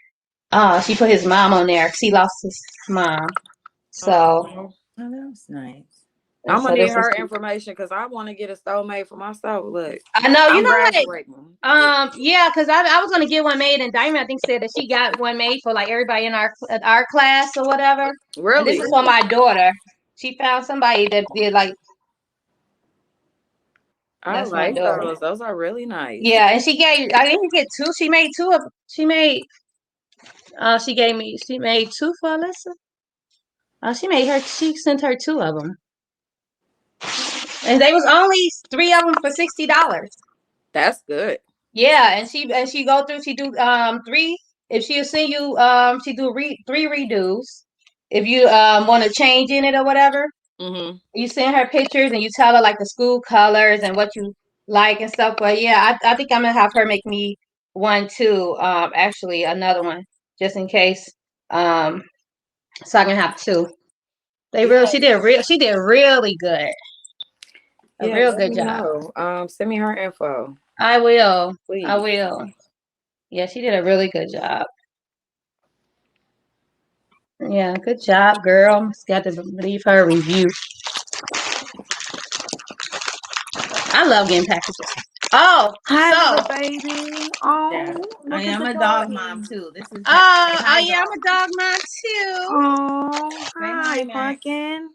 put his mom on there. She lost his mom. So, Oh, Oh, that was nice. I'm so gonna need this is. her information because I want to get a stove made for myself. Look, I know. You I'm know what? graduating. Yeah, because I was gonna get one made, and Diamond I think said that she got one made for like everybody in our class or whatever. And this Really? is for my daughter. She found somebody that did like I that's my like daughter. those. Those are really nice. Yeah, and I didn't get 2. She made 2 of. She made. She made 2 for Alyssa. She sent her 2 of them, and they was only 3 of them for $60. That's good. Yeah, and she go through. She do 3. If she'll send you she do 3 redos. If you want to change in it or whatever, Mm-hmm. you send her pictures and you tell her like the school colors and what you like and stuff. But yeah, I think I'm gonna have her make me one too. Actually another one just in case. So I can have 2. Yeah. She did really good. A Yeah. real Let good me job. know. Send me her info, I will. I please. will. Yeah, she did a really good job. Yeah, good job, girl. Got to leave her a review. I love getting packages. Oh, Hi, so little baby. Oh, Yeah. I look at am the a dog mom doggy. too. This is say oh hi, yeah, I'm dog. a dog mom too. Oh, Say hi, hi, Max. pumpkin.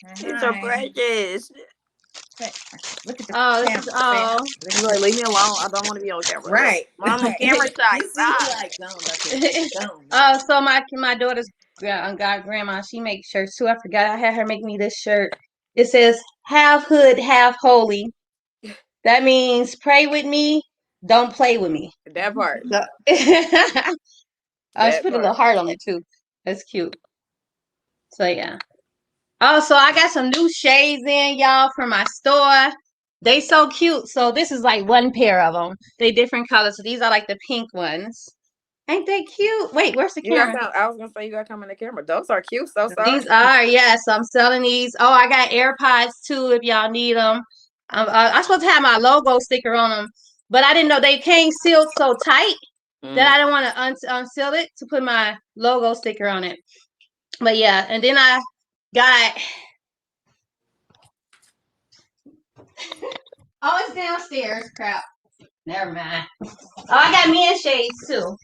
Say She's so hi. precious. Say, look at the Oh, this is camera. Say hi. Look He's at like, the leave me alone. I don't want to be on camera. Look, right. mom, I'm camera shy. You see, he Stop. like gone up here. Gone. oh, so my daughter's got grandma. She makes shirts too. I forgot I had her make me this shirt. It says half hood, half holy. That means pray with me, don't play with me. That part. So, she That put a little part. heart on it too. That's cute. So yeah. Oh, so I got some new shades in, y'all, from my store. They so cute. So this is like one pair of them. They different colors. So these are like the pink ones. Ain't they cute? Wait, where's the You got camera? come. I was gonna say you got to come in the camera. Those are cute. So These are, yes. I'm selling these. Oh, I got AirPods too if y'all need them. I'm supposed to have my logo sticker on them, but I didn't know they came sealed so tight that I didn't want to unseal it to put my logo sticker on it. But yeah, and then I got. Oh, it's downstairs. Crap. Never mind. Oh, I got men shades too.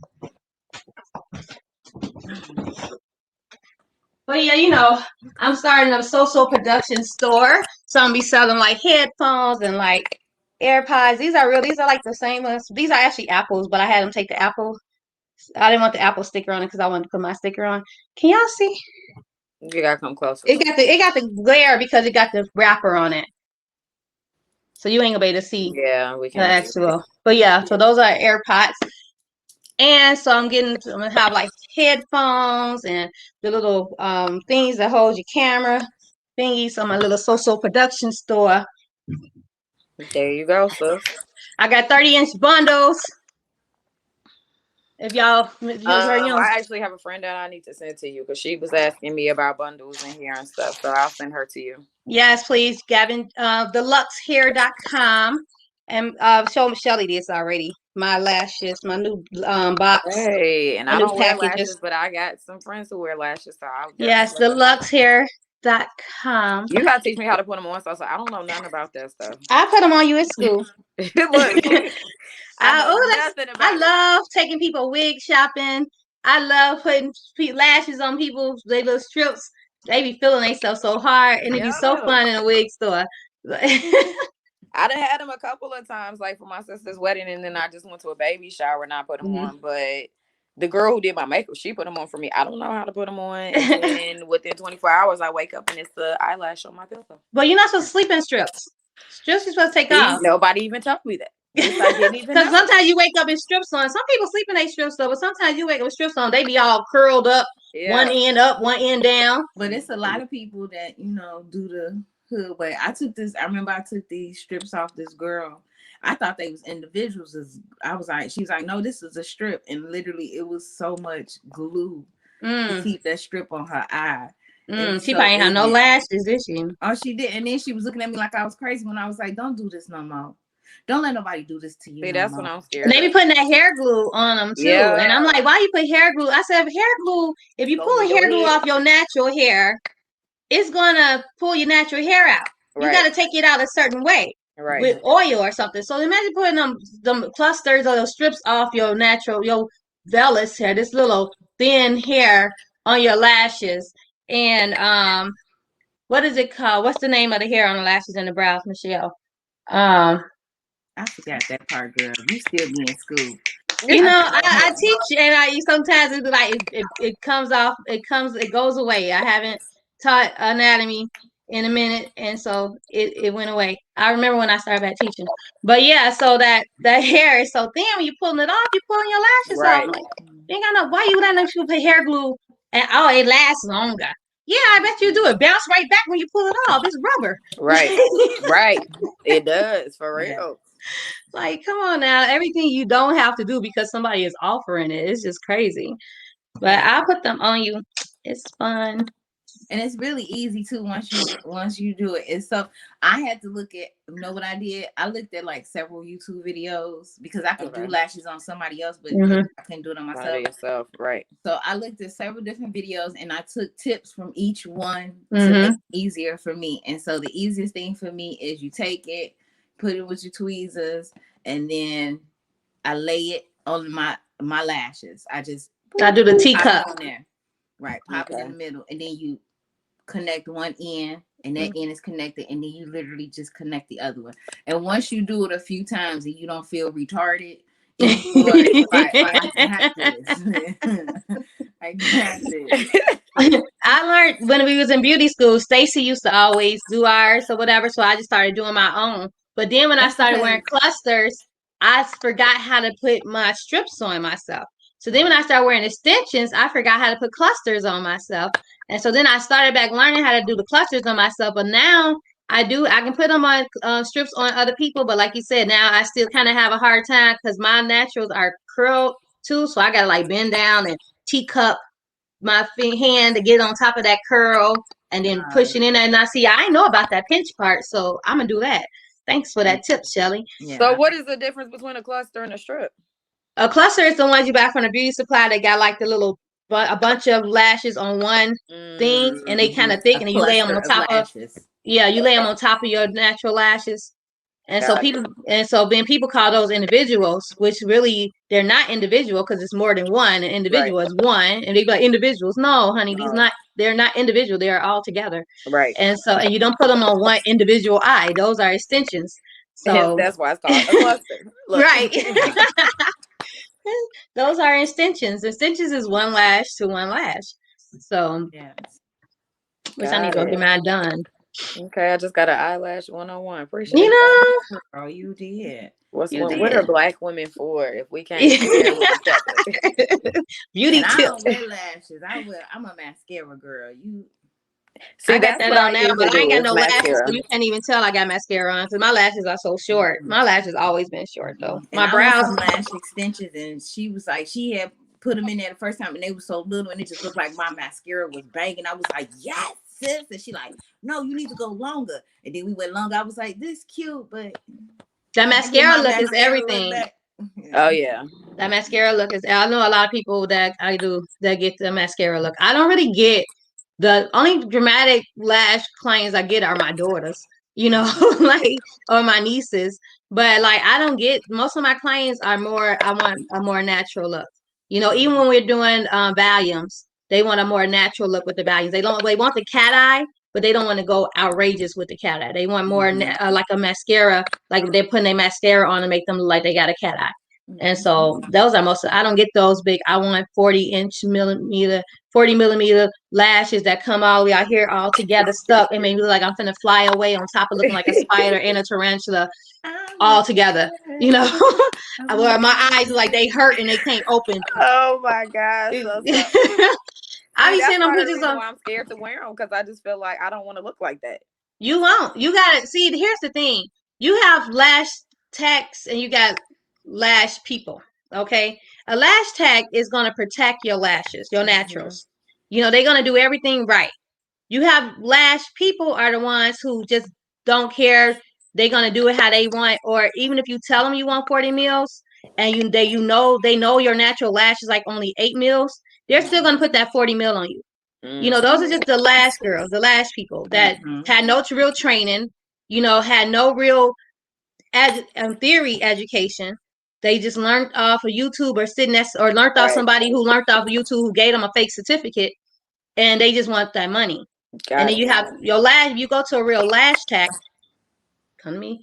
But yeah, I'm starting a SoSo production store. So I'm gonna be selling like headphones and like AirPods. These are real. These are like the same ones. These are actually apples, but I had them take the apple. I didn't want the apple sticker on it because I wanted to put my sticker on. Can y'all see? you gotta come closer. It got the glare because it got the wrapper on it. so you ain't gonna be able to see Yeah, we the can't see it. actual. But yeah, so those are AirPods. And so I'm gonna have like headphones and the little things that hold your camera thingies on my little SoSo production store. There you go, sis. I got 30-inch bundles. If y'all, I actually have a friend that I need to send to you because she was asking me about bundles in here and stuff. So I'll send her to you. yes, please, Gavin, deluxehair.com. And show Shelly this already. My lashes, my new box, Hey, and my I new don't wear packages. lashes, but I got some friends who wear lashes, so I'll Yes, definitely let them know. deluxehair.com. You gotta teach me how to put them on, so I don't know nothing about that stuff. I put them on you at school. Look, I know nothing I about it. love taking people wig shopping. I love putting lashes on people. They little strips. They be feeling themselves so hard, and it be so Yeah. fun in a wig store. I done had them a couple of times, like for my sister's wedding, and then I just went to a baby shower and I put them on. But the girl who did my makeup, she put them on for me. I don't know how to put them on. And then within 24 hours, I wake up and it's the eyelash on my pillow. But you're not supposed to sleep in strips. Strips you're supposed to take off. Nobody even told me that. This I didn't even know. Because sometimes you wake up in strips on. Some people sleep in their strips though, but sometimes you wake up with strips on. They be all curled up, one end up, one end down. But it's a lot of people that, you know, do the hood way. I remember I took these strips off this girl. I thought they was individuals. She was like, no, this is a strip. And literally it was so much glue to keep that strip on her eye. She probably ain't have no lashes, did she? Oh, she did. And then she was looking at me like I was crazy when I was like, don't do this no more. Don't let nobody do this to you. See, that's what I'm scared. And they be putting that hair glue on them too. Yeah. And I'm like, why you put hair glue? I said, hair glue, if you pull hair glue off your natural hair, it's gonna pull your natural hair out. You gotta take it out a certain way. With oil or something. So imagine putting them clusters or those strips off your vellus hair, this little thin hair on your lashes. And what is it called? What's the name of the hair on the lashes and the brows, Michelle? I forgot that part, girl. You still be in school. You know, I teach, and sometimes it's like it comes off, it goes away. I haven't taught anatomy in a minute, and so it went away. I remember when I started back teaching, but yeah, so that hair is so thin when you're pulling it off, you're pulling your lashes off. I'm like, you ain't got no. Why you letting people put hair glue and it lasts longer? Yeah, I bet you do. It bounce right back when you pull it off. It's rubber. Right. It does, for real. Like, come on now. Everything you don't have to do because somebody is offering it. It's just crazy. But I'll put them on you. It's fun. And it's really easy too once you do it. And so I had to look at, you know what I did? I looked at like several YouTube videos because I could do lashes on somebody else, but I couldn't do it on myself. Right. So I looked at several different videos and I took tips from each one to make it easier for me. And so the easiest thing for me is you take it, put it with your tweezers, and then I lay it on my lashes. I do the teacup on there. Right. Pop it in the middle. And then you connect one end and that end is connected, and then you literally just connect the other one. And once you do it a few times and you don't feel retarded, I got this. I learned when we was in beauty school, Stacy used to always do ours or whatever, so I just started doing my own. But then when I started wearing clusters, I forgot how to put my strips on myself. So then when I started wearing extensions, I forgot how to put clusters on myself. And so then I started back learning how to do the clusters on myself. But now I can put them on strips on other people. But like you said, now I still kind of have a hard time because my naturals are curled too. So I got to like bend down and teacup my hand to get on top of that curl and then push it in there. And I know about that pinch part. So I'm going to do that. Thanks for that tip, Shelly. Yeah. So what is the difference between a cluster and a strip? A cluster is the ones you buy from the beauty supply. They got like a bunch of lashes on one thing, and they kind of thick, and you lay them on top of. Yeah, you lay them on top of your natural lashes, and so people call those individuals, which really they're not individual because it's more than one. An individual is one, and they be like individuals. No, honey, they're not individual. They are all together. Right. And you don't put them on one individual eye. Those are extensions. So that's why it's called a cluster. Right. Those are extensions. Extensions is one lash to one lash. So, which I need to go get mine done. Okay, I just got an eyelash 101. Appreciate You that. know, Oh, you did. What you are did. black women for if we can't share with each other? Beauty And I tips. don't wear lashes. I'm a mascara girl. See, I got that's that what I on now, usually but I ain't do got is no lashes, so mascara. you can't even tell I got mascara on because my lashes are so short. Mm-mm. My lashes always been short though. And My I want brows. some lash extensions, and she was like, she had put them in there the first time, and they were so little, and it just looked like my mascara was banging. I was like, yes, sis. And she like, no, you need to go longer. And then we went longer. I was like, this cute, but That I get mascara my look is mascara look everything. back. Oh yeah. That mascara look is. I know a lot of people that I do that get the mascara look. I don't really get the only dramatic lash clients I get are my daughters, you know, like or my nieces. But like I don't get most of my clients are more. I want a more natural look. You know, even when we're doing volumes, they want a more natural look with the volumes. They don't. They want the cat eye, but they don't want to go outrageous with the cat eye. They want more like a mascara, like they're putting a mascara on and make them look like they got a cat eye. And so those are most. I don't get those big. I want 40 millimeter lashes that come all the way out here, all together, stuck, and make me look like I'm finna fly away on top of looking like a spider and a tarantula, all together. You know, where my eyes like they hurt and they can't open. Oh my gosh. So I see, be that's seeing them part of the pictures reason on. why I'm scared to wear them because I just feel like I don't want to look like that. You won't. You gotta see. Here's the thing. You have lash techs and you got lash people. Okay, a lash tech is gonna protect your lashes, your naturals. You know they're gonna do everything right. You have lash people are the ones who just don't care. They're gonna do it how they want, or even if you tell them you want 40 mils and they know your natural lash is like only 8 mils, they're still gonna put that 40 mil on you. You know, those are just the lash girls, the lash people that had no real training, you know, had no real theory education. They just learned off of YouTube or sitting next, or learned off Right. somebody who learned off of YouTube who gave them a fake certificate, and they just want that money. And Got then it. you have your lash. If you go to a real lash tech, come to me.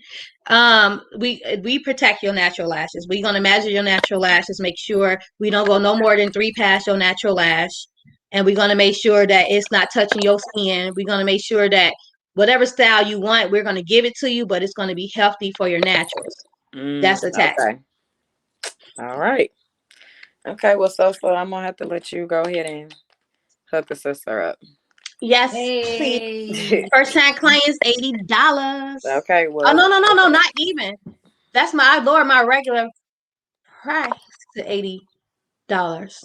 We protect your natural lashes. We're gonna measure your natural lashes, make sure we don't go no more than 3 past your natural lash, and we're gonna make sure that it's not touching your skin. We're gonna make sure that whatever style you want, we're gonna give it to you, but it's gonna be healthy for your naturals. That's a tech. Okay. All right. Okay. Well, so I'm gonna have to let you go ahead and hook a sister up. Yes, please. Hey. First time clients, $80. Okay. Oh Well. no, not even. That's I lowered my regular price to $80.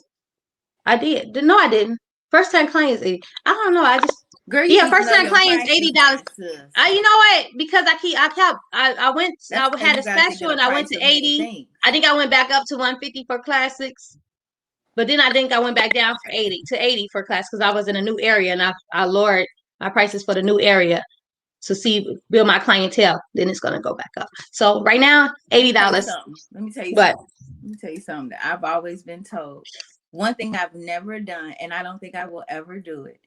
I did. No, I didn't. First time clients 80. I don't know. I just Girl, you yeah, need to first know time your clients prices, $80. sis. You know what? Because I went That's I because had you a got to special get a and I went price to of many 80. things. I think I went back up to 150 for classics. But then I think I went back down for 80 for class because I was in a new area and I lowered my prices for the new area to build my clientele. Then it's gonna go back up. So right now, $80. Let me tell you But something. Let me tell you something that I've always been told. One thing I've never done, and I don't think I will ever do it,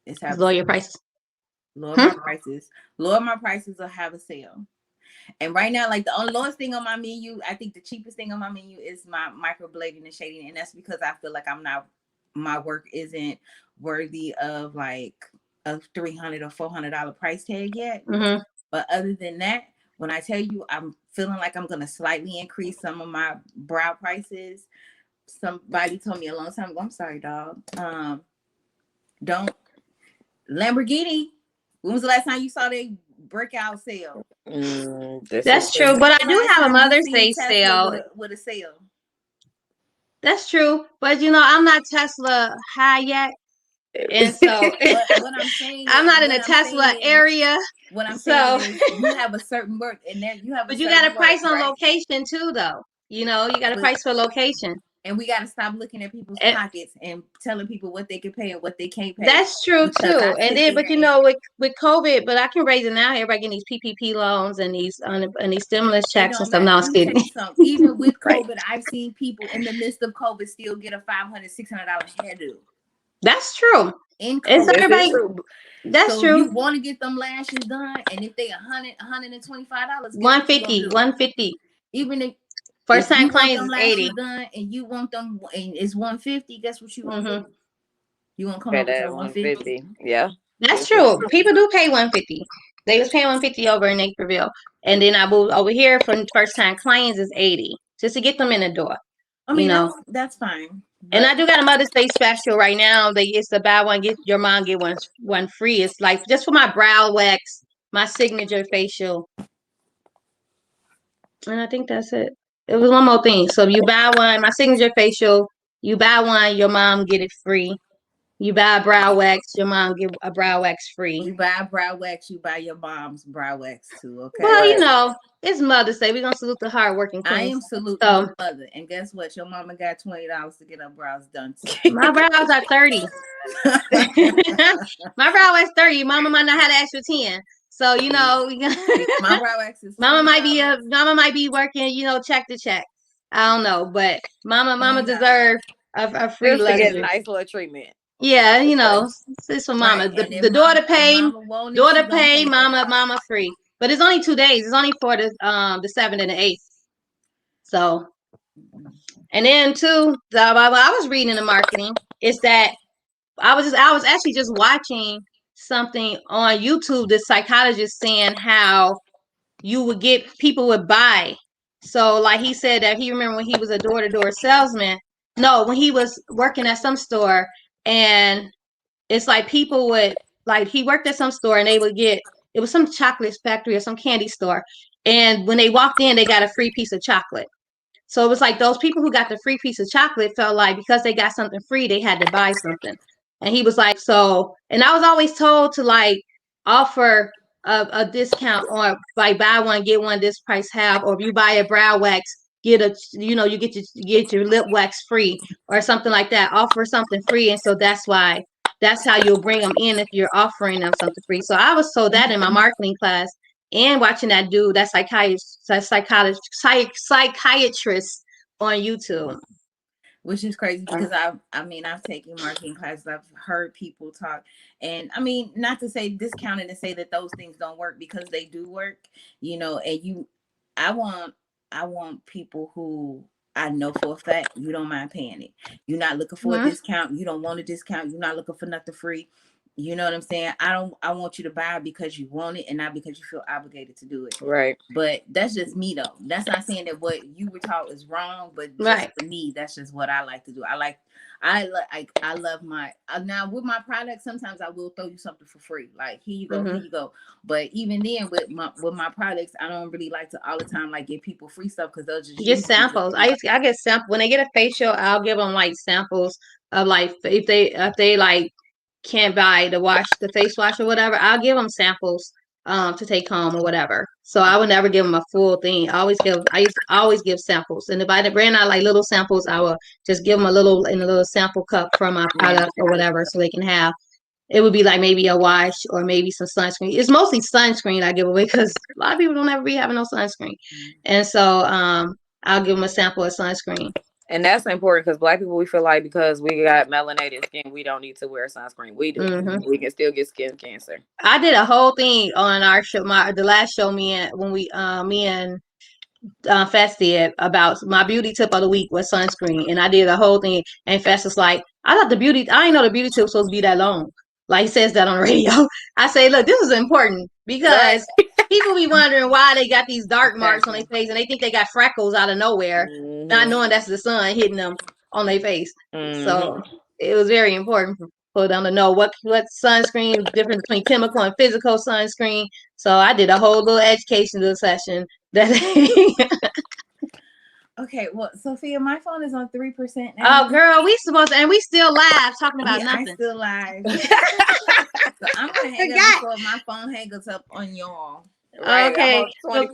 is have a lower your sale. prices. Lower my prices. Lower my prices or have a sale. And right now, like the only lowest thing on my menu, I think the cheapest thing on my menu is my microblading and shading, and that's because I feel like my work isn't worthy of like a $300 or $400 price tag yet. Mm-hmm. But other than that, when I tell you I'm feeling like I'm gonna slightly increase some of my brow prices, somebody told me a long time ago. I'm sorry, dog. Don't Lamborghini. When was the last time you saw their breakout sale? That's true. But I do have a Mother's Day sale. With a sale. That's true. But you know, I'm not Tesla high yet. And so what I'm saying I'm is, not in the Tesla area. What I'm So saying is, you have a certain work, and then you have. But you got to price on location too, though. You know, you got to price for location. And we got to stop looking at people's pockets and telling people what they can pay and what they can't pay. That's true too. And then, but you know, with COVID, but I can raise it now. Everybody getting these PPP loans and these stimulus checks and stuff. No, I'm kidding. Even with COVID, I've seen people in the midst of COVID still get a $500, $600 hairdo. That's true. In COVID. Everybody. That's true. You want to get them lashes done, and if they $125, $150. Even if first time clients is $80 done, and you want them, and it's $150. Guess what you gonna do? You gonna come up with $150? Yeah. That's true. People do pay $150. They was paying $150 over in Naperville, and then I moved over here for first time clients is $80 just to get them in the door. I mean, that's fine. And I do got a Mother's Day special right now. It's the buy one get your mom get one free. It's like just for my brow wax, my signature facial, and I think that's it. It was one more thing. So if you buy one, my signature facial, you buy one, your mom get it free. You buy a brow wax, your mom get a brow wax free. You buy a brow wax, you buy your mom's brow wax too, okay? Well, it's Mother's Day. We're going to salute the hardworking queens. I am saluting your mother. And guess what? Your mama got $20 to get her brows done too. My brows are 30. My brow wax 30. Mama might not have the extra 10. So, my brow wax is Mama might be working, check to check. I don't know, but Mama deserve a free just to luxury. get a nice little treatment. Yeah, it's for Mama. Right. The daughter pay, Mama free. But it's only 2 days. It's only for the 7th and the 8th. So, and then too, I was reading the marketing. Is that I was actually just watching something on YouTube. The psychologist saying how people would buy. So like he said that he remember when he was a door-to-door salesman. No, when he was working at some store, and it's like people would he worked at some store and they would get, it was some chocolate factory or some candy store, and when they walked in they got a free piece of chocolate. So it was like those people who got the free piece of chocolate felt like because they got something free they had to buy something. And he was like, so, and I was always told to offer a discount, or buy one get one this price half, or if you buy a brow wax you get your lip wax free or something like that. Offer something free, and so that's how you'll bring them in if you're offering them something free. So I was told that in my marketing class, and watching that dude, that psychiatrist on YouTube. Which is crazy because I've taken marketing classes. I've heard people talk, and I mean, not to say discounted and say that those things don't work, because they do work, and I want people who I know for a fact you don't mind paying it. You're not looking for a discount. You don't want a discount. You're not looking for nothing free. You know what I'm saying? I want you to buy because you want it and not because you feel obligated to do it. Right. But that's just me though. That's not saying that what you were taught is wrong, but just for me, that's just what I like to do. I love my now with my products. Sometimes I will throw you something for free. Like, here you go, here you go. But even then with my products, I don't really like to all the time give people free stuff, because they'll just get samples. I get samples when they get a facial. I'll give them samples of if they can't buy the face wash or whatever, I'll give them samples to take home or whatever. So I would never give them a full thing. I used to always give samples, and if I ran out little samples, I would just give them a little sample cup from my product or whatever, so they can have. It would be maybe a wash or maybe some sunscreen. It's mostly sunscreen I give away, because a lot of people don't ever be having no sunscreen, and so I'll give them a sample of sunscreen. And that's important, because Black people, we feel like because we got melanated skin, we don't need to wear sunscreen. We do. Mm-hmm. We can still get skin cancer. I did a whole thing on our show, the last show me and Fest did, about my beauty tip of the week was sunscreen, and I did a whole thing. And Fest was like, I didn't know the beauty tip was supposed to be that long. He says that on the radio. I say, look, this is important, because people be wondering why they got these dark marks on their face, and they think they got freckles out of nowhere, not knowing that's the sun hitting them on their face. So it was very important for them to know what sunscreen, difference between chemical and physical sunscreen. So I did a whole little educational session that. Okay, well, Sophia, my phone is on 3% now. Oh, girl, we still live talking about nothing. I'm still live. So I'm gonna hang up before my phone hangs up on y'all. Right, okay, 20%.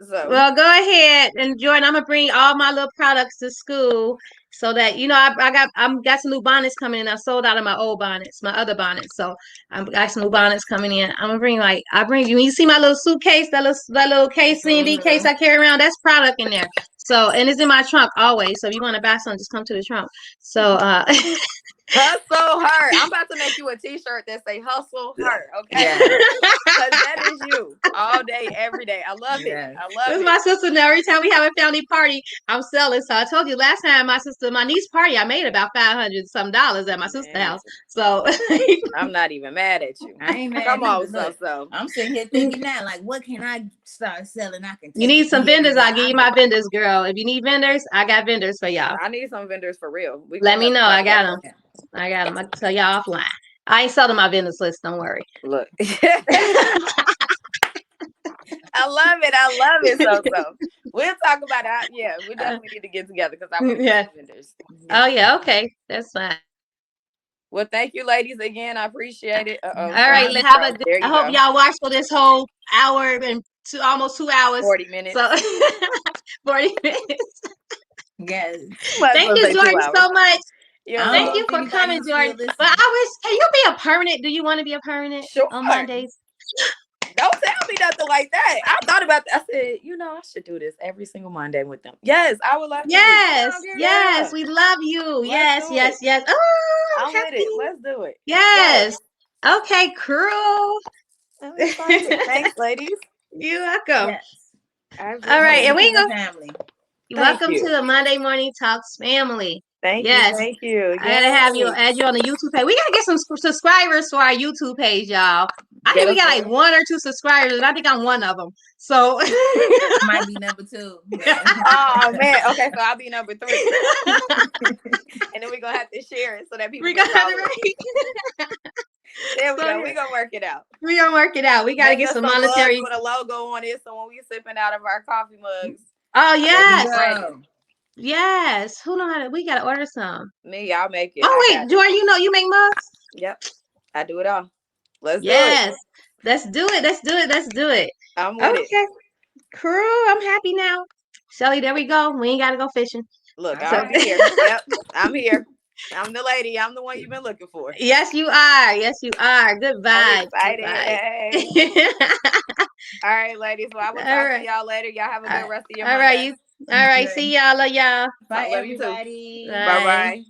So well, go ahead and join. I'm gonna bring all my little products to school, so that I got some new bonnets coming in. I sold out of my old bonnets, my other bonnets, so I got some new bonnets coming in. I'm gonna bring I bring you. When you see my little suitcase, that little case, C&D case I carry around, that's product in there. So, and it's in my trunk always. So if you want to buy something, just come to the trunk. So Hustle her. I'm about to make you a t-shirt that say hustle her. Okay. Yeah. Because that is you all day, every day. I love it. Yes. I love This is it. my sister. Now every time we have a family party, I'm selling. So I told you last time my niece party, I made about $500 some at my sister's Man, house. So I'm not even mad at you. I ain't mad Come on, either. Look, SoSo. I'm sitting here thinking now, like, what can I start selling? I can you take need with some me vendors, everywhere I'll give I you go. my vendors, girl. If you need vendors, I got vendors for y'all. I need some vendors for real. We Let gonna me have to know. talk I got about them. that. I got them. I'll tell y'all offline. I ain't selling my vendors list. Don't worry. Look. I love it. I love it, SoSo. We'll talk about it. Yeah, we definitely need to get together because I want to Yeah. get some vendors. Oh yeah. Okay. That's fine. Well, thank you, ladies, again. I appreciate it. All right. problem. Have a good. There I you hope go. y'all watch for this whole hour and almost 2 hours. 40 minutes. So 40 minutes. Yes. Might as Thank well you, say 2 Jordan, hours. so much. You're I don't Thank know you if for anybody coming, is Jordan. still But listening. can you be a permanent? Do you want to be a permanent Sure. on Mondays? Don't tell me nothing like that. I thought about that. I said, I should do this every single Monday with them. Yes, I would love to. Yes, Yeah. yes, we love you. Let's Yes, do yes, it. yes. Oh, I'm I'm with happy. it. Let's do it. Yes. Okay, cool. I'm excited. Thanks, ladies. You're welcome. Yes. I All right, appreciate and Welcome we to go. the family. Thank Welcome to you. the Monday Morning Talks family. Thank you. Yes, Thank you. I gotta have you, Yay. add you on the YouTube page. We gotta get some subscribers for our YouTube page, y'all. I think Get we us got like there. 1 or 2 subscribers, and I think I'm one of them. So I might be number 2. Oh man. Okay, so I'll be number 3. And then we're gonna have to share it so that people we can got follow it us. right. There we So, go. yeah. We're gonna work it out. We gonna work it out. We gotta Make get us some some mugs monetary. with a logo on it, so when we sipping out of our coffee mugs, Oh There yes, you go. yes. Who know how to? We gotta order some. me, I'll make it. Oh I wait, got it. Jordan, you make mugs? Yep. I do it all. Let's do it. Yes. Let's do it. Let's do it. Let's do it. I'm with it. Okay, cool. I'm happy now. Shelly, there we go. We ain't gotta go fishing. Look, All So I'm right. here. Yep. I'm here. I'm the lady. I'm the one you've been looking for. yes, you are. Yes, you are. Good I'm vibes. Good excited. vibes. All right, ladies. Well, I will All talk to right. y'all later. Y'all have a good rest of your All right. Monday. All right. See y'all. Love y'all. Bye, Love you too. everybody. Bye. Bye bye.